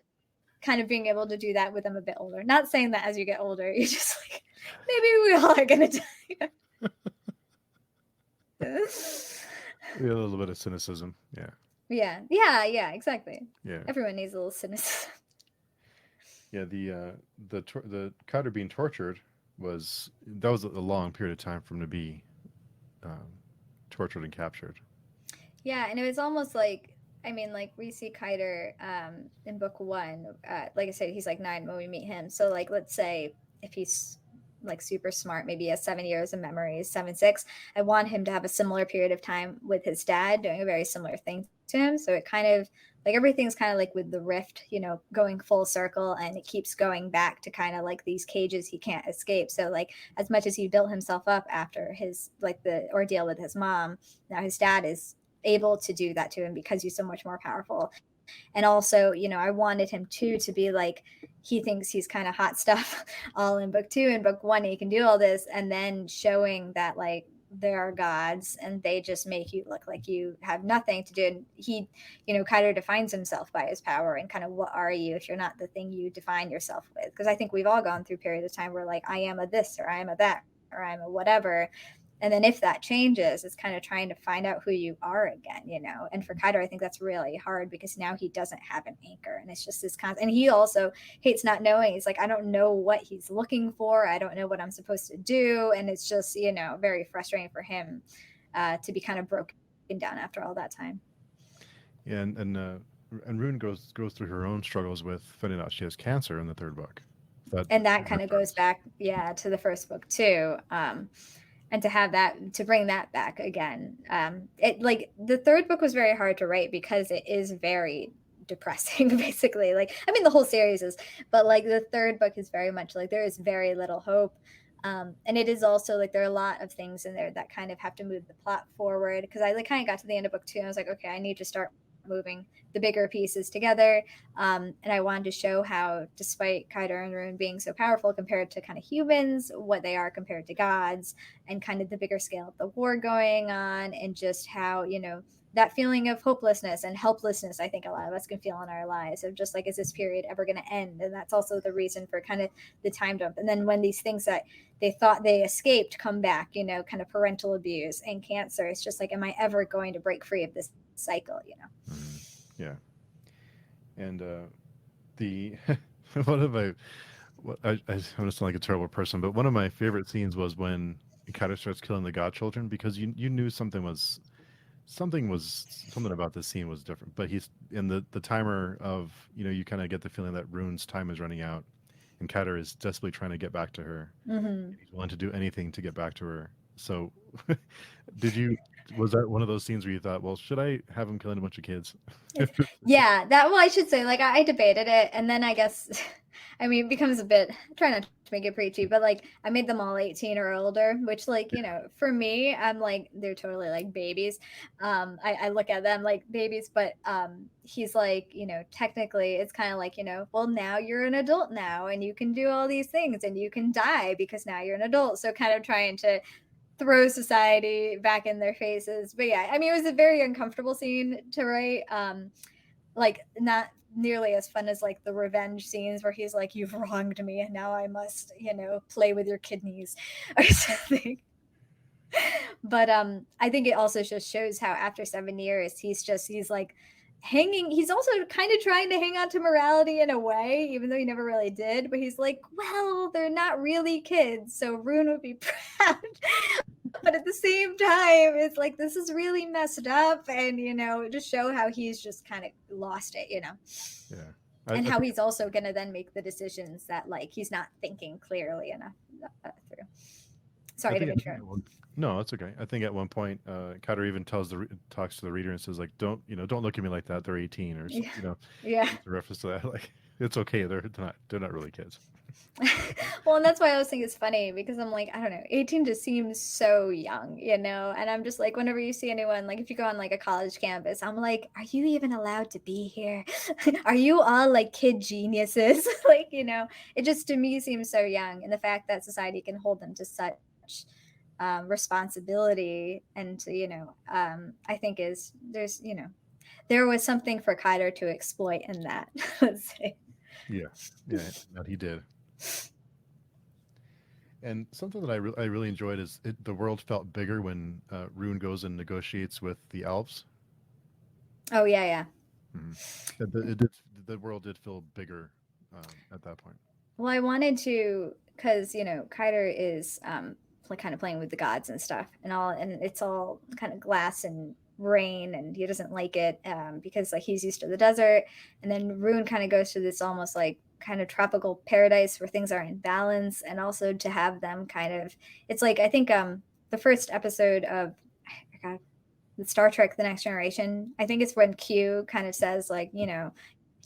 kind of being able to do that with them a bit older, not saying that as you get older you're just like maybe we all are gonna die. Yeah, a little bit of cynicism. Yeah, Yeah, exactly. yeah, Everyone needs a little cynicism. yeah. The Cutter being tortured was a long period of time for him to be um, tortured and captured. Yeah, and it was almost like I mean, like we see Kiter in book 1. Like I said, he's like 9 when we meet him. So like, let's say if he's like super smart, maybe he has 7 years of memories, 7 6. I want him to have a similar period of time with his dad, doing a very similar thing to him. So it kind of like everything's kind of like with the rift, going full circle, and it keeps going back to kind of like these cages he can't escape. So like as much as he built himself up after his like the ordeal with his mom, now his dad is able to do that to him because he's so much more powerful. And also, I wanted him too to be like he thinks he's kind of hot stuff all in book 2 and book 1 he can do all this, and then showing that like there are gods and they just make you look like you have nothing to do. And he, kind of defines himself by his power, and kind of what are you if you're not the thing you define yourself with? Because I think we've all gone through periods of time where like I am a this or I am a that or I'm a whatever. And then if that changes, it's kind of trying to find out who you are again. And for Kaido, I think that's really hard because now he doesn't have an anchor, and it's just this constant. And he also hates not knowing. He's like, I don't know what he's looking for. I don't know what I'm supposed to do, and it's just very frustrating for him to be kind of broken down after all that time. Yeah, and and Rune goes through her own struggles with finding out she has cancer in the third book. That And that kind of goes back, yeah, to the first book too. And to have that, to bring that back again, it, like, the third book was very hard to write because it is very depressing basically. Like, I mean, the whole series is, but like the third book is very much like there is very little hope. And it is also like there are a lot of things in there that kind of have to move the plot forward, because I like kind of got to the end of book 2 and I was like, okay, I need to start moving the bigger pieces together. And I wanted to show how, despite Kaido and Rune being so powerful compared to kind of humans, what they are compared to gods, and kind of the bigger scale of the war going on, and just how, you know, that feeling of hopelessness and helplessness, I think a lot of us can feel in our lives, of just like, is this period ever going to end? And that's also the reason for kind of the time jump. And then when these things that they thought they escaped come back, you know, kind of parental abuse and cancer, it's just like, am I ever going to break free of this cycle, you know? Yeah. And the one of my I want to sound like a terrible person, but one of my favorite scenes was when Kaido starts killing the godchildren, because you knew something about this scene was different. But he's in the timer of, you kind of get the feeling that Rune's time is running out, and Kaido is desperately trying to get back to her. Mm-hmm. He's willing to do anything to get back to her. So, did you was that one of those scenes where you thought, well, should I have him killing a bunch of kids? Yeah, that, well, I should say, like, I debated it, and then I guess, I mean, it becomes a bit, I try not to make it preachy, but like, I made them all 18 or older, which, like, you know, for me, I'm like, they're totally like babies. I look at them like babies, but he's like, you know, technically it's kind of like, you know, well, now you're an adult now, and you can do all these things, and you can die because now you're an adult. So kind of trying to throw society back in their faces. But yeah, I mean, it was a very uncomfortable scene to write. Like, not nearly as fun as like the revenge scenes where he's like, you've wronged me and now I must, you know, play with your kidneys or something. But I think it also just shows how after 7 years he's like hanging, he's also kind of trying to hang on to morality in a way, even though he never really did. But he's like, well, they're not really kids, so Rune would be proud. But at the same time, it's like, this is really messed up, and, you know, just show how he's just kind of lost it, you know. Yeah. And I how think he's also going to then make the decisions that, like, he's not thinking clearly enough through. I Sorry to think interrupt. no, that's okay. I think at one point, Cutter even talks to the reader and says, like, don't look at me like that. They're 18, or Yeah. it's Yeah. a reference to that. Like, it's okay. They're not really kids. Well, and that's why I always think it's funny, because I'm like, I don't know, 18 just seems so young, you know? And I'm just like, whenever you see anyone, like if you go on like a college campus, I'm like, are you even allowed to be here? Are you all like kid geniuses? Like, you know, it just to me seems so young. And the fact that society can hold them to such responsibility, and to, you know, I think there's, you know, there was something for Kaido to exploit in that, let's say. Yeah, yeah, that he did. And something that I really enjoyed is the world felt bigger when Rune goes and negotiates with the elves. Oh, yeah, yeah. Mhm. It did, the world did feel bigger at that point. Well, I wanted to, because, you know, Kaider is like kind of playing with the gods and stuff, and all, and it's all kind of glass and rain, and he doesn't like it, because like he's used to the desert. And then Rune kind of goes to this almost like kind of tropical paradise where things are in balance, and also to have them kind of, it's like, I think the first episode of, God, the Star Trek The Next Generation, I think it's when Q kind of says, like, you know,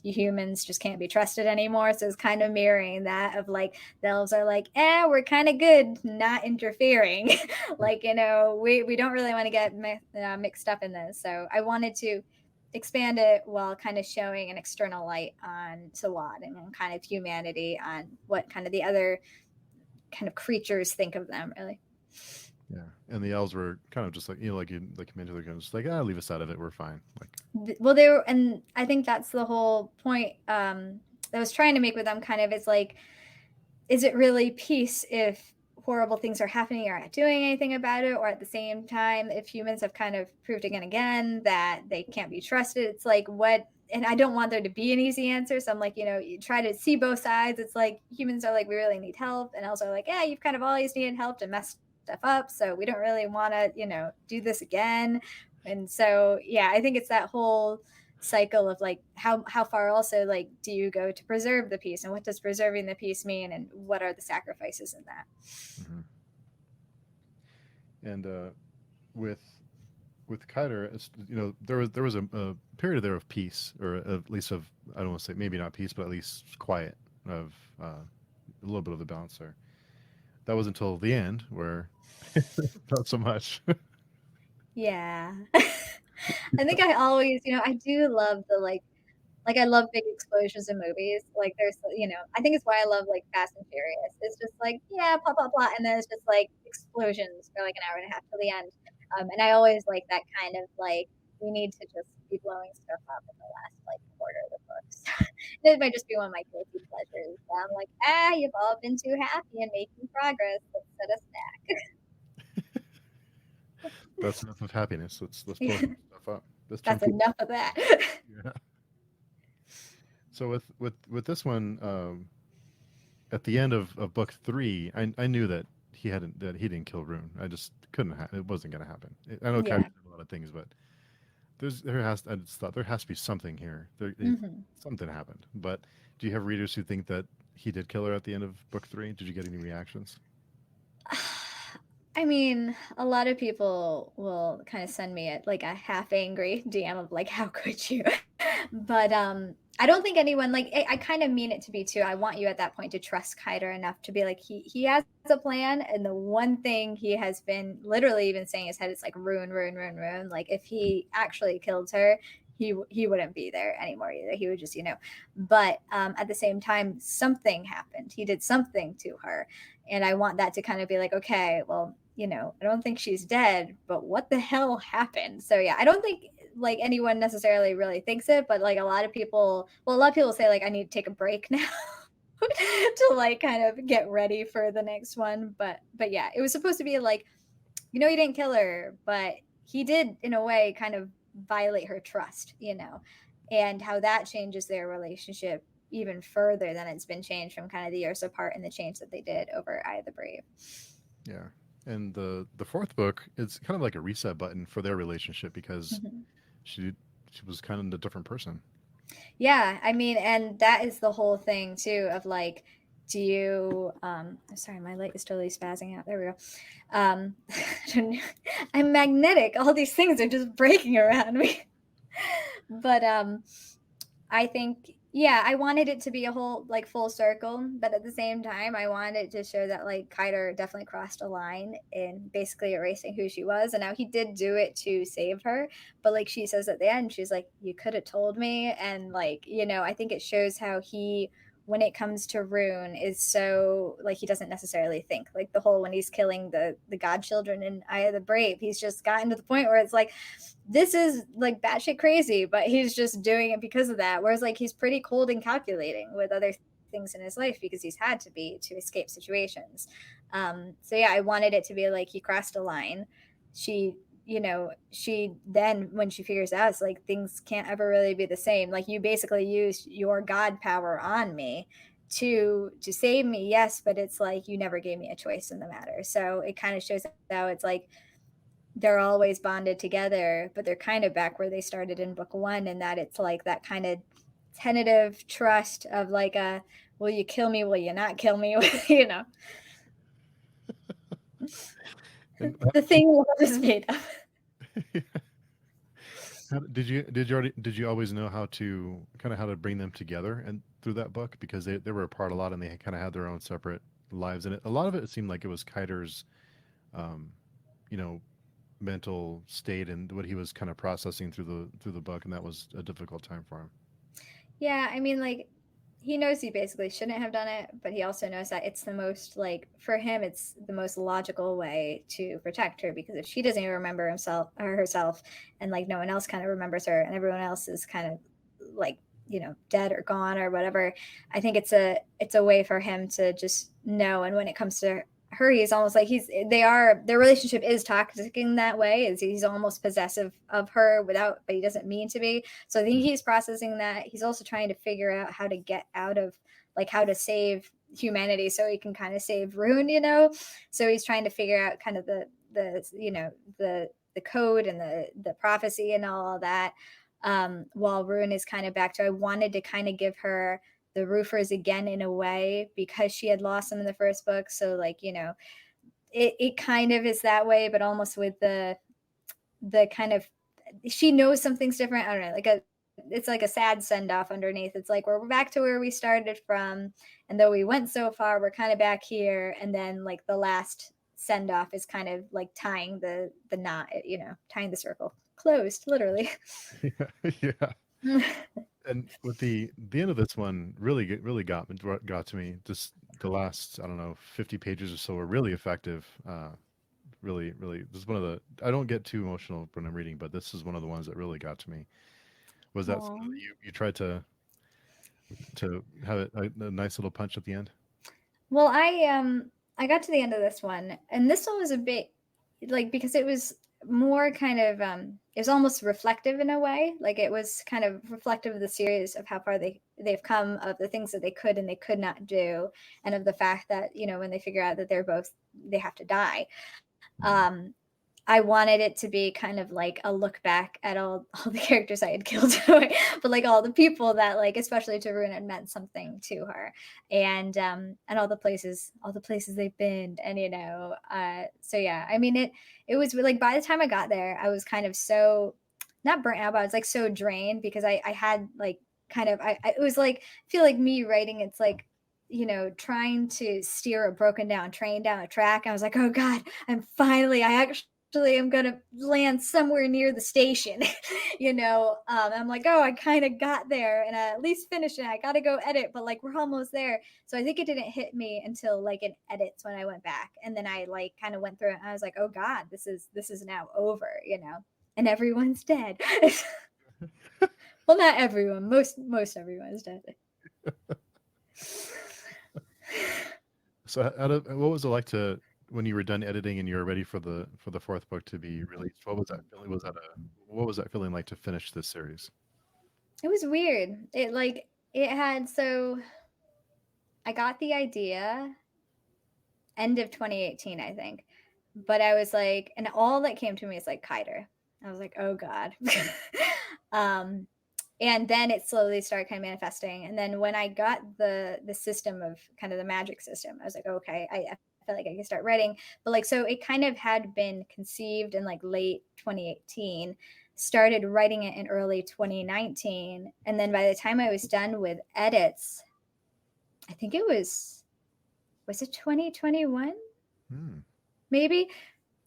you humans just can't be trusted anymore. So it's kind of mirroring that, of like, the elves are like, we're kind of good not interfering. Like, you know, we don't really want to get mixed up in this. So I wanted to expand it while kind of showing an external light on Sawad, and kind of humanity, on what kind of the other kind of creatures think of them, really. Yeah, and the elves were kind of just like, like you mentioned, they're kind of just like, leave us out of it, we're fine. Like, Well, they were, and I think that's the whole point I was trying to make with them, kind of, is like, is it really peace if horrible things are happening, you're not doing anything about it? Or at the same time, if humans have kind of proved again and again that they can't be trusted, it's like, what? And I don't want there to be an easy answer. So I'm like, you know, you try to see both sides. It's like humans are like, we really need help. And also like, yeah, you've kind of always needed help to mess stuff up. So we don't really want to, you know, do this again. And so, yeah, I think it's that whole cycle of like how far also like do you go to preserve the peace, and what does preserving the peace mean, and what are the sacrifices in that? Hmm. And with Kiter, there was a period there of peace, or at least of, I don't want to say maybe not peace, but at least quiet, of a little bit of the balance there. That was until the end where not so much. Yeah. I think I always, I do love the like I love big explosions in movies. Like there's, I think it's why I love like Fast and Furious. It's just like, yeah, blah blah blah, and then it's just like explosions for like an hour and a half till the end. And I always like that kind of like we need to just be blowing stuff up in the last like quarter of the books. It might just be one of my guilty pleasures. I'm like, you've all been too happy and making progress. Let's set a That's enough of happiness. Let's blow snack. some stuff up. Let's turn That's people. enough of that. Yeah. So with this one, at the end of book three, I knew that he didn't kill Rune. I just couldn't. It wasn't going to happen. I know Kyrie Yeah. did a lot of things, but I just thought there has to be something here. Hmm. Something happened. But do you have readers who think that he did kill her at the end of book three? Did you get any reactions? I mean, a lot of people will kind of send me like a half angry DM of like, how could you? But I don't think anyone like I kind of mean it to be too. I want you at that point to trust Kiter enough to be like he has a plan, and the one thing he has been literally even saying in his head is like ruin, ruin, ruin, ruin. Like if he actually killed her, he wouldn't be there anymore either. He would just But at the same time, something happened. He did something to her, and I want that to kind of be like, okay, well, I don't think she's dead, but what the hell happened? So yeah, I don't think like anyone necessarily really thinks it, but like a lot of people, well, a lot of people say like I need to take a break now to like kind of get ready for the next one. But yeah, it was supposed to be like, he didn't kill her, but he did in a way kind of violate her trust, and how that changes their relationship even further than it's been changed from kind of the years apart and the change that they did over Eye of the Brave. Yeah. And the fourth book, it's kind of like a reset button for their relationship because Mm-hmm. she she was kind of a different person. Yeah, I mean, and that is the whole thing too of like, do you sorry, my light is totally spazzing out. There we go. Um I'm magnetic. All these things are just breaking around me. But I think, yeah, I wanted it to be a whole like full circle, but at the same time, I wanted to show that like Kiter definitely crossed a line in basically erasing who she was. And now he did do it to save her, but like she says at the end, she's like, "You could have told me." And like, I think it shows how he, when it comes to Rune, is so like he doesn't necessarily think like the whole when he's killing the godchildren in Eye of the Brave, he's just gotten to the point where it's like this is like batshit crazy, but he's just doing it because of that. Whereas like he's pretty cold and calculating with other things in his life because he's had to be to escape situations. So yeah, I wanted it to be like he crossed a line. She, she then when she figures out it's like things can't ever really be the same. Like you basically used your god power on me to save me, yes, but it's like you never gave me a choice in the matter. So it kind of shows how it's like they're always bonded together, but they're kind of back where they started in book one, and that it's like that kind of tentative trust of like a will you kill me, will you not kill me? And The thing love is made of. did you always know how to how to bring them together and through that book because they were apart a lot and they kind of had their own separate lives, and a lot of it seemed like it was Kiter's um, you know mental state and what he was kind of processing through the book, and that was a difficult time for him. Yeah, I mean, like, he knows he basically shouldn't have done it, but he also knows that it's the most, like, for him, it's the most logical way to protect her because if she doesn't even remember himself or herself, and like no one else kind of remembers her, and everyone else is kind of like, dead or gone or whatever, I think it's a way for him to just know. And when it comes to her, he's almost like their relationship is toxic in that way, is he's almost possessive of her without, but he doesn't mean to be. So I think he's processing that. He's also trying to figure out how to get out of like how to save humanity so he can kind of save Rune. So he's trying to figure out kind of the code and the prophecy and all of that. while Rune is kind of back to. I wanted to kind of give her the roofers again in a way because she had lost them in the first book. So like, you know, it kind of is that way, but almost with the kind of, she knows something's different. I don't know, like it's like a sad send off underneath. It's like we're back to where we started from, and though we went so far, we're kind of back here. And then like the last send off is kind of like tying the knot, you know, tying the circle closed, literally. Yeah. And with the end of this one, really got to me. Just the last, I don't know, 50 pages or so were really effective. Really, this is one of the. I don't get too emotional when I'm reading, but this is one of the ones that really got to me. Was that something that you tried to have a nice little punch at the end? Well, I got to the end of this one, and this one was a bit like, because it was more kind of it was almost reflective in a way. Like it was kind of reflective of the series, of how far they've come, of the things that they could and they could not do, and of the fact that, you know, when they figure out that they have to die. um I wanted it to be kind of like a look back at all the characters I had killed, but like all the people that, like, especially to Rune, had meant something to her, and all the places they've been, and you know, so yeah, I mean, it was like by the time I got there, I was kind of so not burnt out, but I was like so drained because I had like kind of it was like, I feel like me writing, it's like, you know, trying to steer a broken down train down a track. I was like, oh God, I actually am gonna land somewhere near the station. You know, I'm like, oh, I kind of got there, and I at least finished it. I gotta go edit, but like we're almost there. So I think it didn't hit me until like in edits when I went back, and then I like kind of went through it, and I was like, oh God, this is now over, you know, and everyone's dead. Well, not everyone, most everyone's dead. So, what was it like to when you were done editing and you were ready for the fourth book to be released? What was that feeling? What was that feeling like to finish this series? It was weird. It had, so I got the idea end of 2018, I think. But I was like, and all that came to me is like Kiter. I was like, oh God. um, and then it slowly started kind of manifesting. And then when I got the system of kind of the magic system, I was like, okay, I felt like I could start writing. But like, so it kind of had been conceived in like late 2018, started writing it in early 2019. And then by the time I was done with edits, I think it was it 2021? Maybe,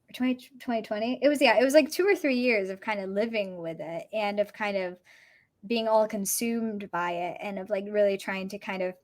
or 2020. It was, yeah, it was like 2 or 3 years of kind of living with it, and of kind of being all consumed by it, and of like really trying to kind of,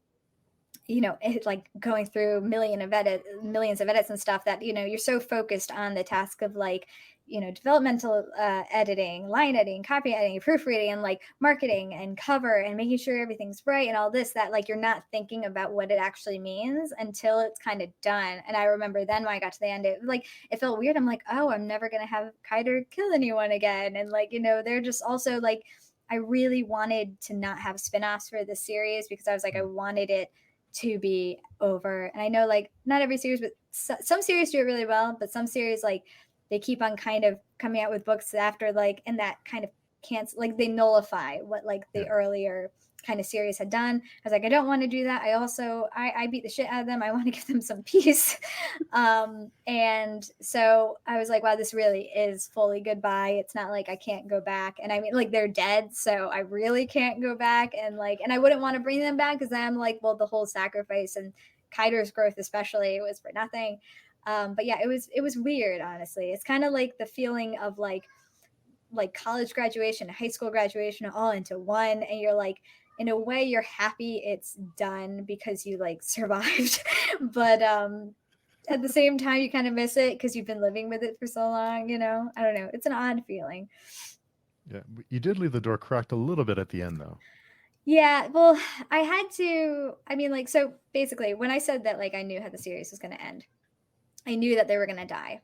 you know, like going through millions of edits and stuff, that, you know, you're so focused on the task of like, you know, developmental editing, line editing, copy editing, proofreading, and like marketing and cover and making sure everything's right and all this, that like you're not thinking about what it actually means until it's kind of done. And I remember then when I got to the end, it felt weird. I'm like, oh, I'm never gonna have Kiter kill anyone again. And like, you know, they're just also like, I really wanted to not have spin-offs for this series, because I was like, I wanted it to be over. And I know like not every series, but some series do it really well, but some series like they keep on kind of coming out with books after, like, and that kind of cancel, like they nullify what like the earlier kind of series had done. I was like, I don't want to do that. I also I beat the shit out of them. I want to give them some peace. And so I was like, wow, this really is fully goodbye. It's not like I can't go back. And I mean, like, they're dead, so I really can't go back, and like, and I wouldn't want to bring them back, because I'm like, well, the whole sacrifice and Kiter's growth especially, it was for nothing. But yeah, it was weird, honestly. It's kind of like the feeling of like college graduation, high school graduation, all into one, and you're like, in a way you're happy it's done because you like survived. But at the same time you kind of miss it because you've been living with it for so long, you know. I don't know, it's an odd feeling. Yeah, you did leave the door cracked a little bit at the end, though. Yeah, well, I had to, I mean, like, so basically when I said that like I knew how the series was going to end, I knew that they were going to die.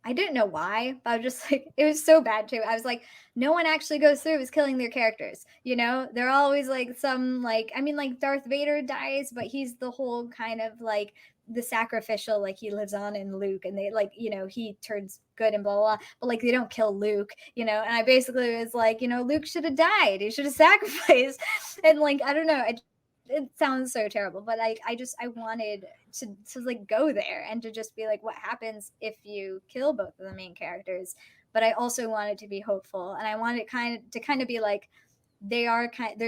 I didn't know why, but I was just like, it was so bad too. I was like, no one actually goes through is killing their characters. You know, they're always like some like, I mean, like Darth Vader dies, but he's the whole kind of like the sacrificial, like he lives on in Luke, and they like, you know, he turns good and blah blah blah. But like they don't kill Luke, you know. And I basically was like, you know, Luke should have died. He should have sacrificed. And like I don't know, it sounds so terrible, but I wanted to like go there and to just be like, what happens if you kill both of the main characters? But I also wanted to be hopeful, and I wanted kind of be like, they're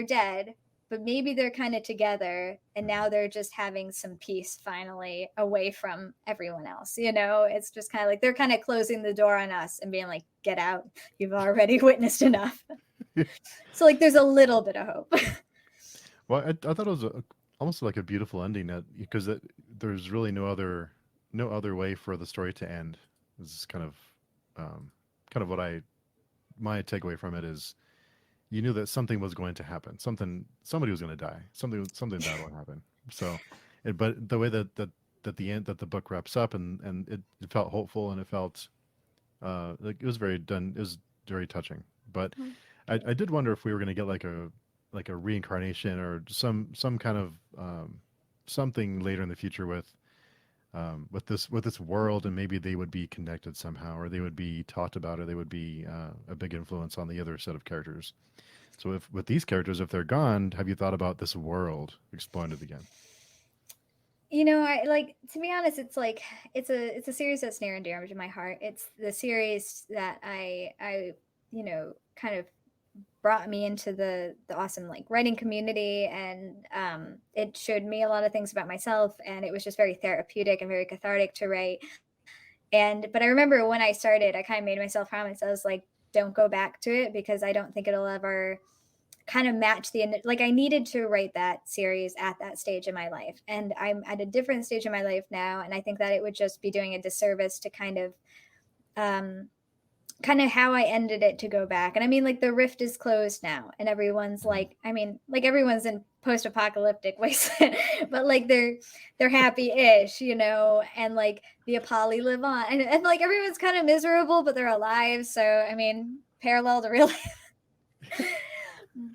dead, but maybe they're kind of together, and now they're just having some peace finally away from everyone else. You know, it's just kind of like they're kind of closing the door on us and being like, get out, you've already witnessed enough. So like there's a little bit of hope. Well, I thought it was almost like a beautiful ending that because there's really no other way for the story to end. This is kind of what my takeaway from it is. You knew that something was going to happen. Somebody was going to die. Something bad will happen. So, but the way that the end that the book wraps up and it felt hopeful and it felt like it was very done. It was very touching. But I did wonder if we were going to get like a reincarnation or some kind of something later in the future with this world, and maybe they would be connected somehow, or they would be talked about, or they would be a big influence on the other set of characters. So if with these characters, if they're gone, have you thought about this world exploring it again? You know, I like to be honest, it's like it's a series that's near and dear to my heart. It's the series that I you know kind of brought me into the awesome like writing community, and it showed me a lot of things about myself, and it was just very therapeutic and very cathartic to write. And but I remember when I started, I kind of made myself promise. I was like, don't go back to it because I don't think it'll ever kind of match the like I needed to write that series at that stage in my life, and I'm at a different stage in my life now, and I think that it would just be doing a disservice to um kind of how I ended it to go back. And I mean, like the rift is closed now, and everyone's Mhm. like, I mean, like everyone's in post-apocalyptic wasteland, but like they're happy-ish, you know, and like the Apolli live on, and like everyone's kind of miserable, but they're alive. So I mean, parallel to real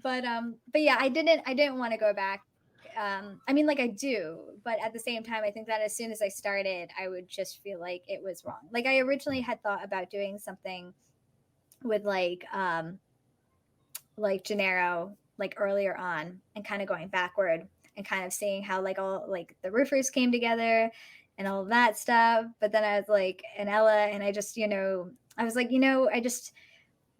but yeah, I didn't want to go back. I mean, like I do, but at the same time I think that as soon as I started I would just feel like it was wrong. Like I originally had thought about doing something with like Gennaro like earlier on, and kind of going backward and kind of seeing how like all like the roofers came together and all of that stuff. But then I was like, and Ella, and I just, you know, I was like, you know, I just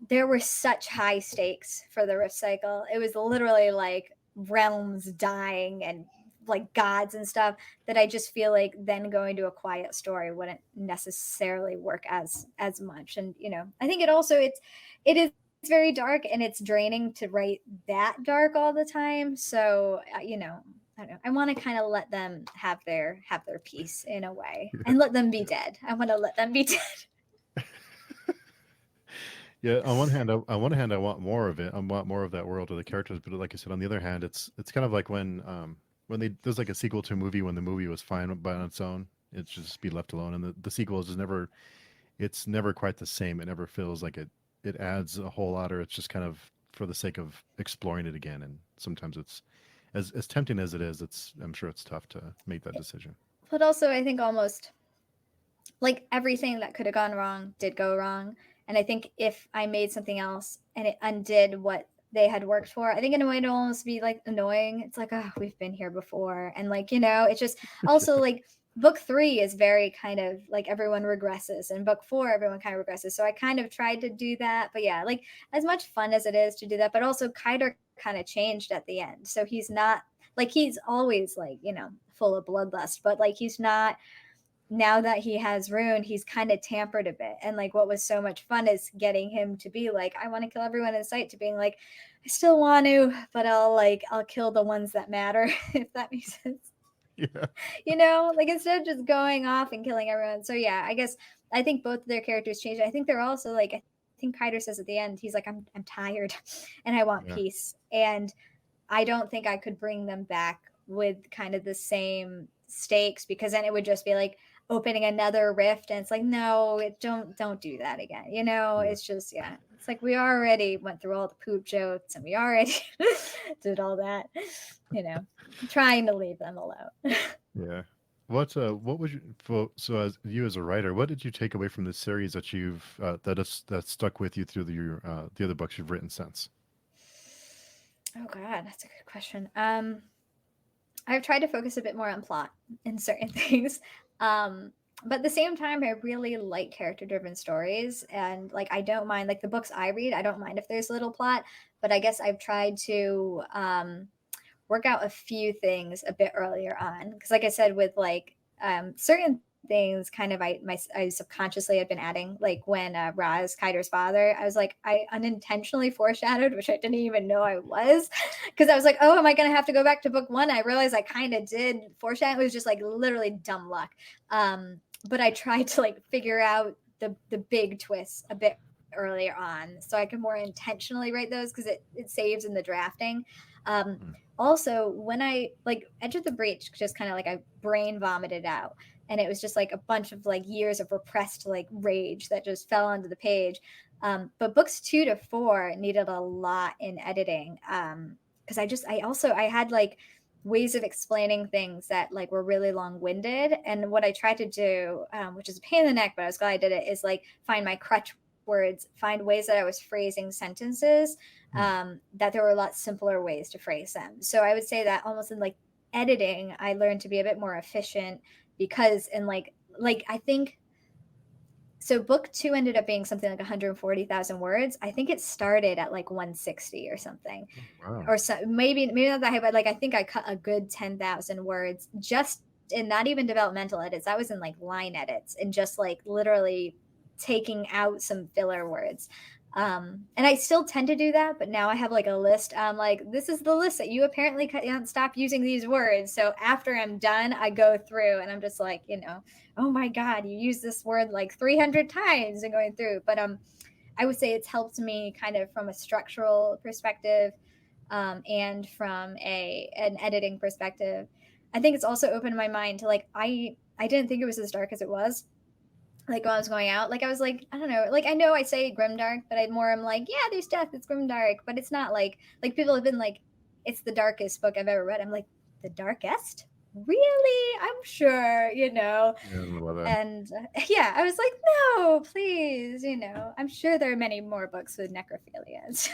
there were such high stakes for the Rift Cycle. It was literally like realms dying and like gods and stuff, that I just feel like then going to a quiet story wouldn't necessarily work as much. And you know, I think it is very dark, and it's draining to write that dark all the time. So you know, I don't know. I want to kind of let them have their peace in a way, Yeah, and let them be yeah, dead. I want to let them be dead. yeah. On one hand, I want more of it. I want more of that world of the characters. But like I said, on the other hand, it's kind of like when they there's like a sequel to a movie when the movie was fine by on its own. It should just be left alone, and the sequel is just never it's never quite the same. It never feels like it adds a whole lot, or it's just kind of for the sake of exploring it again. And sometimes it's as tempting as it is. It's I'm sure it's tough to make that decision. But also, I think almost like everything that could have gone wrong did go wrong. And I think if I made something else and it undid what they had worked for, I think in a way it'd almost be like annoying. It's like, oh, we've been here before. And like, you know, it's just also like book three is very kind of like everyone regresses, and book four, everyone kind of regresses. So I kind of tried to do that. But yeah, like as much fun as it is to do that, but also Kaider kind of changed at the end. So he's not like he's always like, you know, full of bloodlust, but like he's not now that he has Rune, he's kind of tampered a bit. And like what was so much fun is getting him to be like, I want to kill everyone in sight, to being like, I still want to, but I'll kill the ones that matter, if that makes sense. Yeah, You know, like instead of just going off and killing everyone. So yeah, I guess I think both of their characters changed. I think they're also like, I think Kaider says at the end, he's like, I'm tired and I want yeah, peace. And I don't think I could bring them back with kind of the same stakes, because then it would just be like, opening another rift, and it's like, no, don't do that again. Yeah. It's just, yeah, it's like we already went through all the poop jokes, and we already did all that. Trying to leave them alone. Yeah. What would you so as you as a writer, what did you take away from this series that you've that stuck with you through the other books you've written since? Oh God, that's a good question. I've tried to focus a bit more on plot in certain things. But at the same time, I really like character driven stories. And like, I don't mind, like the books I read, I don't mind if there's little plot. But I guess I've tried to work out a few things a bit earlier on. Because, like I said, with like certain things, kind of I subconsciously had been adding, like when Raz Kiter's father, I was like, I unintentionally foreshadowed, which I didn't even know I was, because I was like, oh, am I gonna have to go back to book one? I realized I kind of did foreshadow. It was just like literally dumb luck. But I tried to like figure out the big twists a bit earlier on, so I can more intentionally write those, because it saves in the drafting. um, Mm. Also, when I like Edge of the Breach, just kind of like I brain vomited out, and it was just like a bunch of like years of repressed like rage that just fell onto the page. But books 2 to 4 needed a lot in editing, because I had like ways of explaining things that like were really long-winded, and what I tried to do, which is a pain in the neck, but I was glad I did it, is like find my crutch words, find ways that I was phrasing sentences, Mm. that there were a lot simpler ways to phrase them. So I would say that almost in like editing, I learned to be a bit more efficient, because in like I think so book 2 ended up being something like 140,000 words. I think it started at like 160 or something, Wow. or so, maybe not that high, but like I think I cut a good 10,000 words just in, not even developmental edits. I was in like line edits and just like literally taking out some filler words. And I still tend to do that, but now I have like a list. I'm like, this is the list that you apparently can't stop using these words. So after I'm done, I go through and I'm just like, oh my God, you use this word like 300 times and going through. But I would say it's helped me kind of from a structural perspective, and from an editing perspective. I think it's also opened my mind to like I didn't think it was as dark as it was. Like when I was going out, like I was like, I don't know, like I know I say grimdark, but I more am like, yeah, there's death, it's grimdark, but it's not like people have been like, it's the darkest book I've ever read. I'm like, the darkest? Really? I'm sure, Yeah, I don't know about that. and yeah, I was like, no, please, I'm sure there are many more books with necrophilias.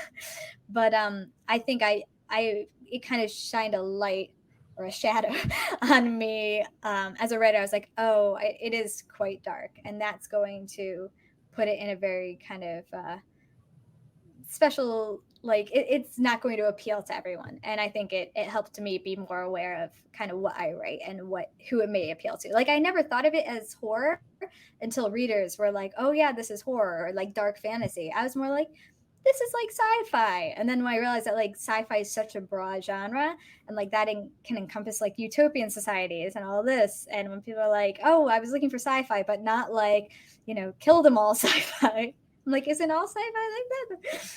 But I think I it kind of shined a light or a shadow on me, as a writer. I was like, oh, it is quite dark, and that's going to put it in a very kind of special, like it's not going to appeal to everyone. And I think it helped me be more aware of kind of what I write and who it may appeal to. Like I never thought of it as horror until readers were like, oh yeah, this is horror, or like dark fantasy. I was more like, this is like sci-fi. And then when I realized that like sci-fi is such a broad genre, and like that can encompass like utopian societies and all this. And when people are like, oh, I was looking for sci-fi, but not like, kill them all sci-fi. I'm like, isn't all sci-fi like that?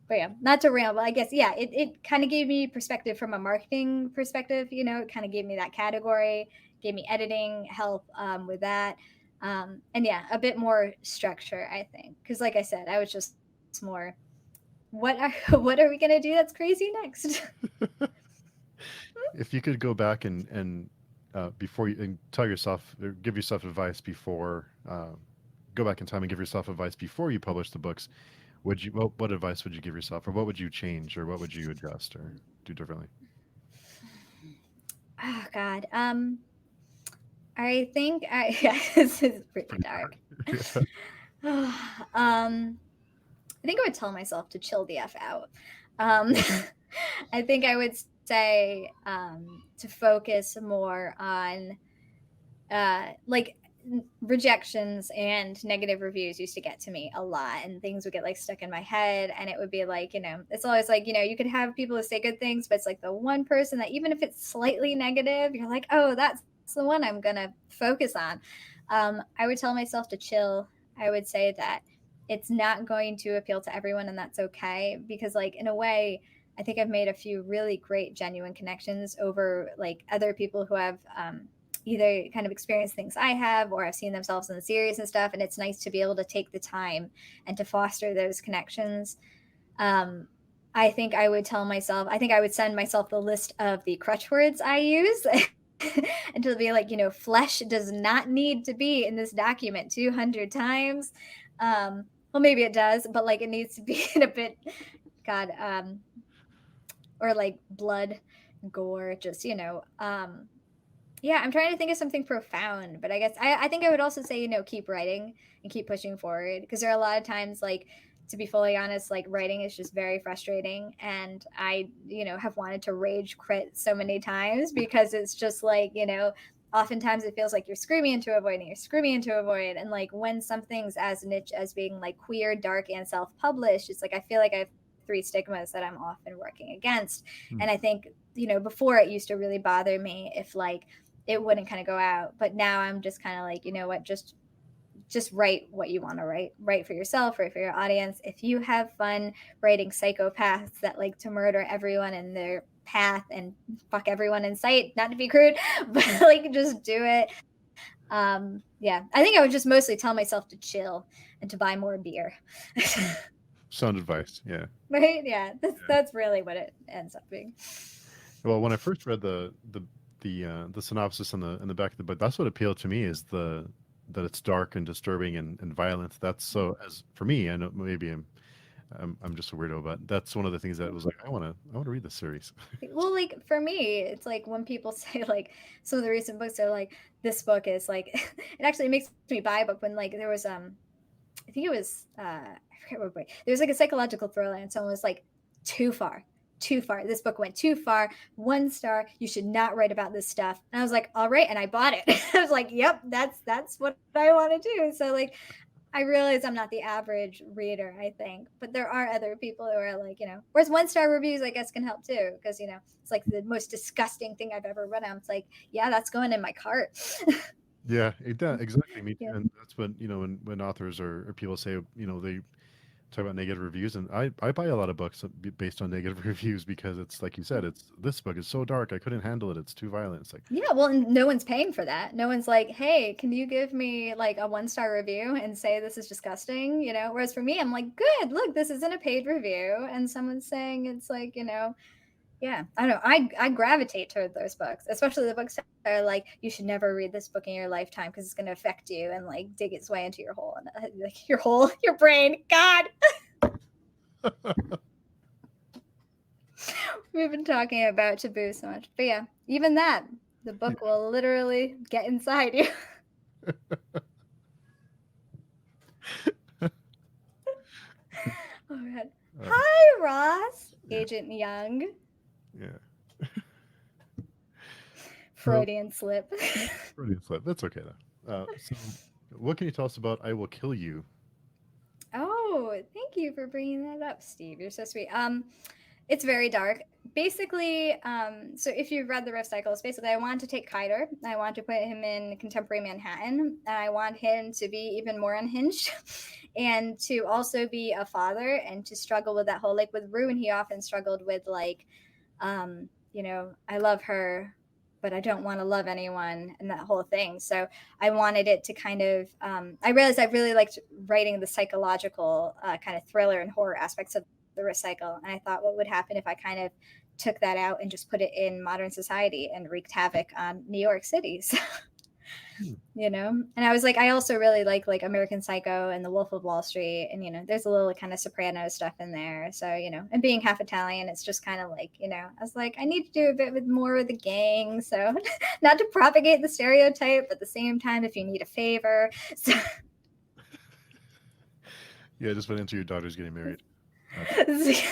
But yeah, not to ramble. I guess, yeah, it kind of gave me perspective from a marketing perspective. It kind of gave me that category, gave me editing help, with that, and yeah, a bit more structure, I think, because like I said, I was just more, what are what are we gonna do that's crazy next? If you could go back and before you and tell yourself or give yourself advice before go back in time and give yourself advice before you publish the books, would you what advice would you give yourself, or what would you change, or what would you adjust or do differently? Oh God, I think yeah, this is pretty Pretty dark. dark. I think I would tell myself to chill the f out. Um, I think I would say, to focus more on, like, rejections and negative reviews used to get to me a lot, and things would get like stuck in my head, and it would be like, it's always like, you could have people who say good things, but it's like the one person that, even if it's slightly negative, you're like, oh, that's the one I'm gonna focus on. I would tell myself to chill. I would say that it's not going to appeal to everyone, and that's okay, because like in a way, I think I've made a few really great genuine connections over like other people who have, either kind of experienced things I have or have seen themselves in the series and stuff. And it's nice to be able to take the time and to foster those connections. I think I would tell myself, I think I would send myself the list of the crutch words I use. And to be like, flesh does not need to be in this document 200 times. Well, maybe it does, but like it needs to be in a bit, God, or like blood, gore, just, yeah, I'm trying to think of something profound, but I guess I think I would also say, keep writing and keep pushing forward, because there are a lot of times, like, to be fully honest, like writing is just very frustrating. And I, have wanted to rage quit so many times because it's just like, oftentimes it feels like you're screaming into a void and you're screaming into a void. And like when something's as niche as being like queer, dark, and self-published, it's like I feel like I have three stigmas that I'm often working against. And I think, before it used to really bother me if like it wouldn't kind of go out. But now I'm just kind of like, you know what, just write what you want to write for yourself, write for your audience. If you have fun writing psychopaths that like to murder everyone in their path and fuck everyone in sight, not to be crude, but like just do it. Yeah, I think I would just mostly tell myself to chill and to buy more beer. Sound advice. Yeah. Right. Yeah, that's really what it ends up being. Well, when I first read the synopsis in the back of the book, that's what appealed to me, is that it's dark and disturbing and violent. That's so, as for me, I know maybe I'm just a weirdo, but that's one of the things that was like, I want to read this series. Well, like for me, it's like when people say like some of the recent books are like, this book is like, it actually makes me buy a book. When like there was I think it was I forget what book. There was like a psychological thriller and someone was like, too far. This book went too far. 1 star. You should not write about this stuff. And I was like, all right, and I bought it. I was like, yep, that's what I want to do. So like I realize I'm not the average reader, I think, but there are other people who are like, whereas 1 star reviews, I guess, can help too, because, it's like the most disgusting thing I've ever read. It's like, yeah, that's going in my cart. Yeah, it does, exactly. Me, Yeah. and that's what, when authors or people say, they talk about negative reviews, and I buy a lot of books based on negative reviews, because it's like you said, it's, this book is so dark, I couldn't handle it, it's too violent. It's like, Yeah, well, and no one's paying for that. No one's like, hey, can you give me like a 1 star review and say this is disgusting? Whereas for me, I'm like, good, look, this isn't a paid review, and someone's saying it's like, yeah, I don't know. I gravitate toward those books, especially the books that are like, you should never read this book in your lifetime because it's going to affect you and like dig its way into your hole, and like your brain. God. We've been talking about taboo so much, but yeah, even that, the book will literally get inside you. Oh God. Hi, Ross. Yeah. Agent Young. Yeah. Freudian slip. Freudian slip. That's okay though. So, what can you tell us about I Will Kill You? Oh, thank you for bringing that up, Steve. You're so sweet. It's very dark. Basically, so if you've read the Rift Cycles, basically I want to take Kaider. I want to put him in contemporary Manhattan, and I want him to be even more unhinged, and to also be a father, and to struggle with that whole, like with Rune, he often struggled with like, I love her, but I don't want to love anyone, and that whole thing. So I wanted it to kind of, I realized I really liked writing the psychological kind of thriller and horror aspects of the recycle. And I thought, what would happen if I kind of took that out and just put it in modern society and wreaked havoc on New York City? So, and I was like, I also really like American Psycho and The Wolf of Wall Street, and there's a little kind of Soprano stuff in there. So and being half Italian, it's just kind of like, I was like, I need to do a bit with more of the gang, so not to propagate the stereotype, but at the same time, if you need a favor. So Yeah, just went into your daughter's getting married. Exactly.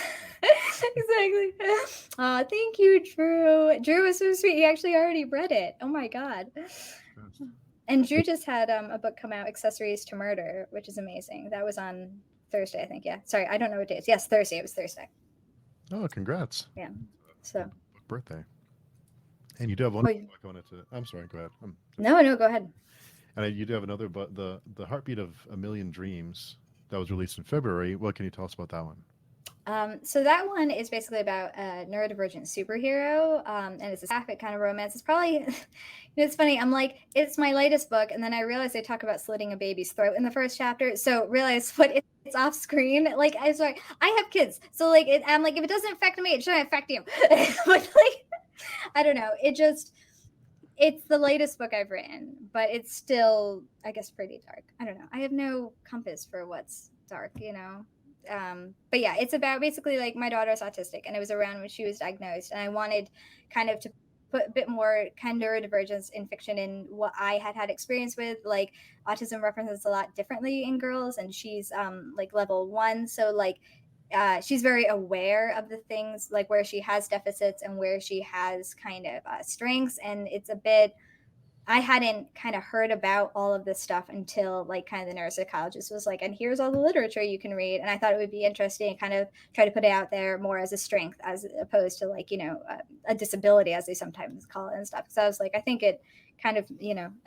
Thank you, Drew. Drew was so sweet. He actually already read it. Oh my God. And Drew just had a book come out, Accessories to Murder, which is amazing. That was on Thursday, I think. Yeah. Sorry, I don't know what day it is. Yes, Thursday. It was Thursday. Oh, congrats. Yeah. So. Birthday. And you do have one book I wanted to. I'm sorry. Go ahead. No, go ahead. And you do have another, but the Heartbeat of a Million Dreams that was released in February. What can you tell us about that one? So that one is basically about a neurodivergent superhero, and it's a sapphic kind of romance. It's probably, it's funny. I'm like, it's my latest book, and then I realized they talk about slitting a baby's throat in the first chapter. So realize what it's off screen. Like, I'm sorry, I have kids, so like, I'm like, if it doesn't affect me, it shouldn't affect you. But like, I don't know. It's the latest book I've written, but it's still, I guess, pretty dark. I don't know. I have no compass for what's dark, but yeah, it's about basically like my daughter's autistic, and it was around when she was diagnosed, and I wanted kind of to put a bit more kind of neurodivergence in fiction in what I had experience with. Like, autism represents a lot differently in girls, and she's like level 1, so like she's very aware of the things like where she has deficits and where she has kind of strengths, and it's a bit, I hadn't kind of heard about all of this stuff until like kind of the neuropsychologist was like, and here's all the literature you can read. And I thought it would be interesting and kind of try to put it out there more as a strength as opposed to like, a disability as they sometimes call it and stuff. So I was like, I think it kind of,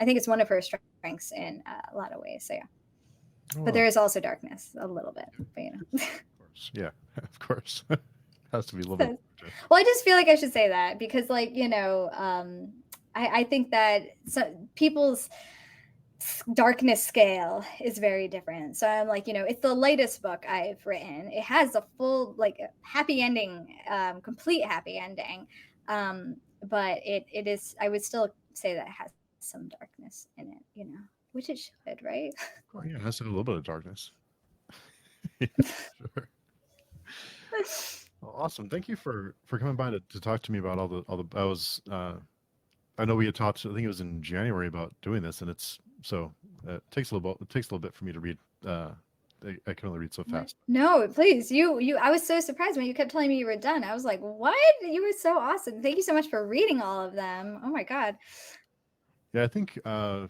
I think it's one of her strengths in a lot of ways. So yeah. Oh, but there is also darkness a little bit, but Of course. Yeah, of course. Has to be a little bit. Well, I just feel like I should say that because like, I think that people's darkness scale is very different. So I'm like, it's the latest book I've written. It has a full, like, happy ending, complete happy ending. But it is, I would still say that it has some darkness in it, which it should, right? Oh, yeah, it has to have a little bit of darkness. Yeah, sure. Well, awesome. Thank you for coming by to talk to me about all the I know we had talked, I think it was in January, about doing this, and it takes a little bit for me to read. I can only read so fast. No, please. I was so surprised when you kept telling me you were done. I was like, what? You were so awesome. Thank you so much for reading all of them. Oh my God. Yeah, I think 2,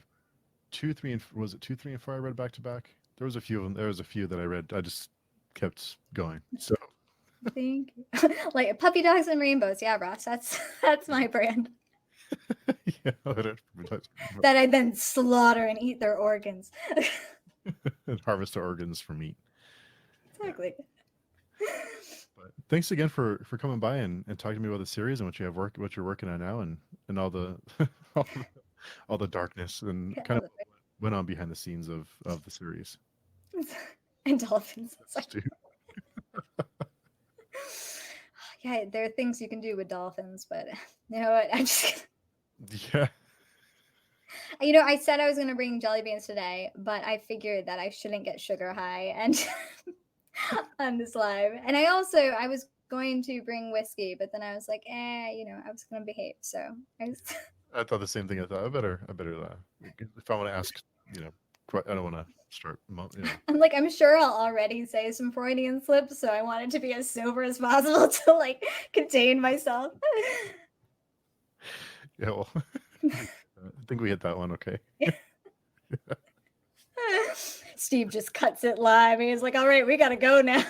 3, and was it 2, 3, and 4 I read back to back? There was a few of them. There was a few that I read. I just kept going. So thank you. Like Puppy Dogs and Rainbows. Yeah, Ross, that's my brand. Yeah, that I then slaughter and eat their organs. And harvest their organs for meat. Exactly. But thanks again for coming by and talking to me about the series and what you're working on now, and all the all the darkness and kind of what went on behind the scenes of the series. And dolphins. Yeah, there are things you can do with dolphins, but you know what? I'm just yeah. I said I was going to bring jelly beans today, but I figured that I shouldn't get sugar high and on this live. And I was going to bring whiskey, but then I was like, I was going to behave. So I thought the same thing. I thought I better if I want to ask, I don't want to start. I'm like, I'm sure I'll already say some Freudian slips, so I wanted to be as sober as possible to like contain myself. Yeah, well, I think we hit that one. Okay. Yeah. Steve just cuts it live. He's like, all right, we got to go now.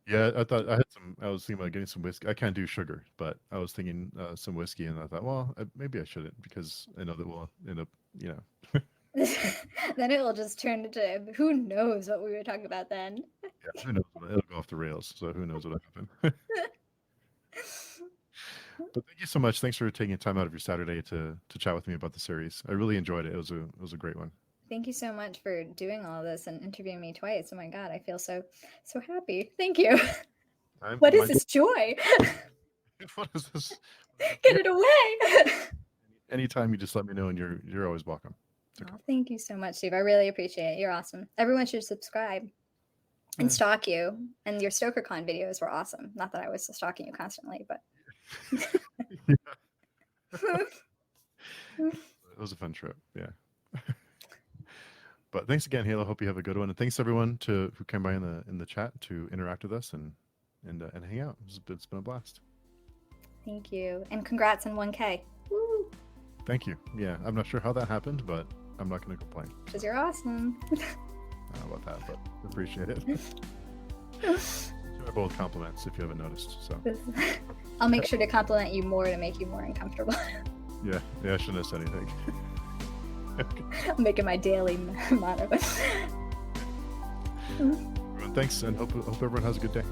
Yeah, I thought I was thinking about getting some whiskey. I can't do sugar, but I was thinking some whiskey, and I thought, well, maybe I shouldn't, because I know that we'll end up, Then it will just turn into who knows what we were talking about then. Yeah, who knows? It'll go off the rails. So who knows what'll happen. But thank you so much. Thanks for taking time out of your Saturday to chat with me about the series. I really enjoyed it. It was a great one. Thank you so much for doing all this and interviewing me twice. Oh my God, I feel so happy. Thank you. What is this joy? What is this? Get it away. Anytime, you just let me know, and you're always welcome. Okay. Oh, thank you so much, Steve. I really appreciate it. You're awesome. Everyone should subscribe and stalk you. And your StokerCon videos were awesome. Not that I was stalking you constantly, but it was a fun trip. Yeah. But thanks again, Halo. Hope you have a good one, and thanks everyone who came by in the chat to interact with us and hang out. It's been a blast. Thank you, and congrats on 1K. Woo. Thank you. Yeah, I'm not sure how that happened, but I'm not going to complain. Because you're awesome. I don't know about that, but appreciate it. They're both compliments, if you haven't noticed. So I'll make sure to compliment you more to make you more uncomfortable. Yeah, I shouldn't have said anything. I'm making my daily motto. Everyone, thanks, and hope everyone has a good day.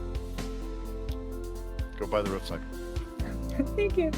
Go buy the Rift Cycle. Thank you.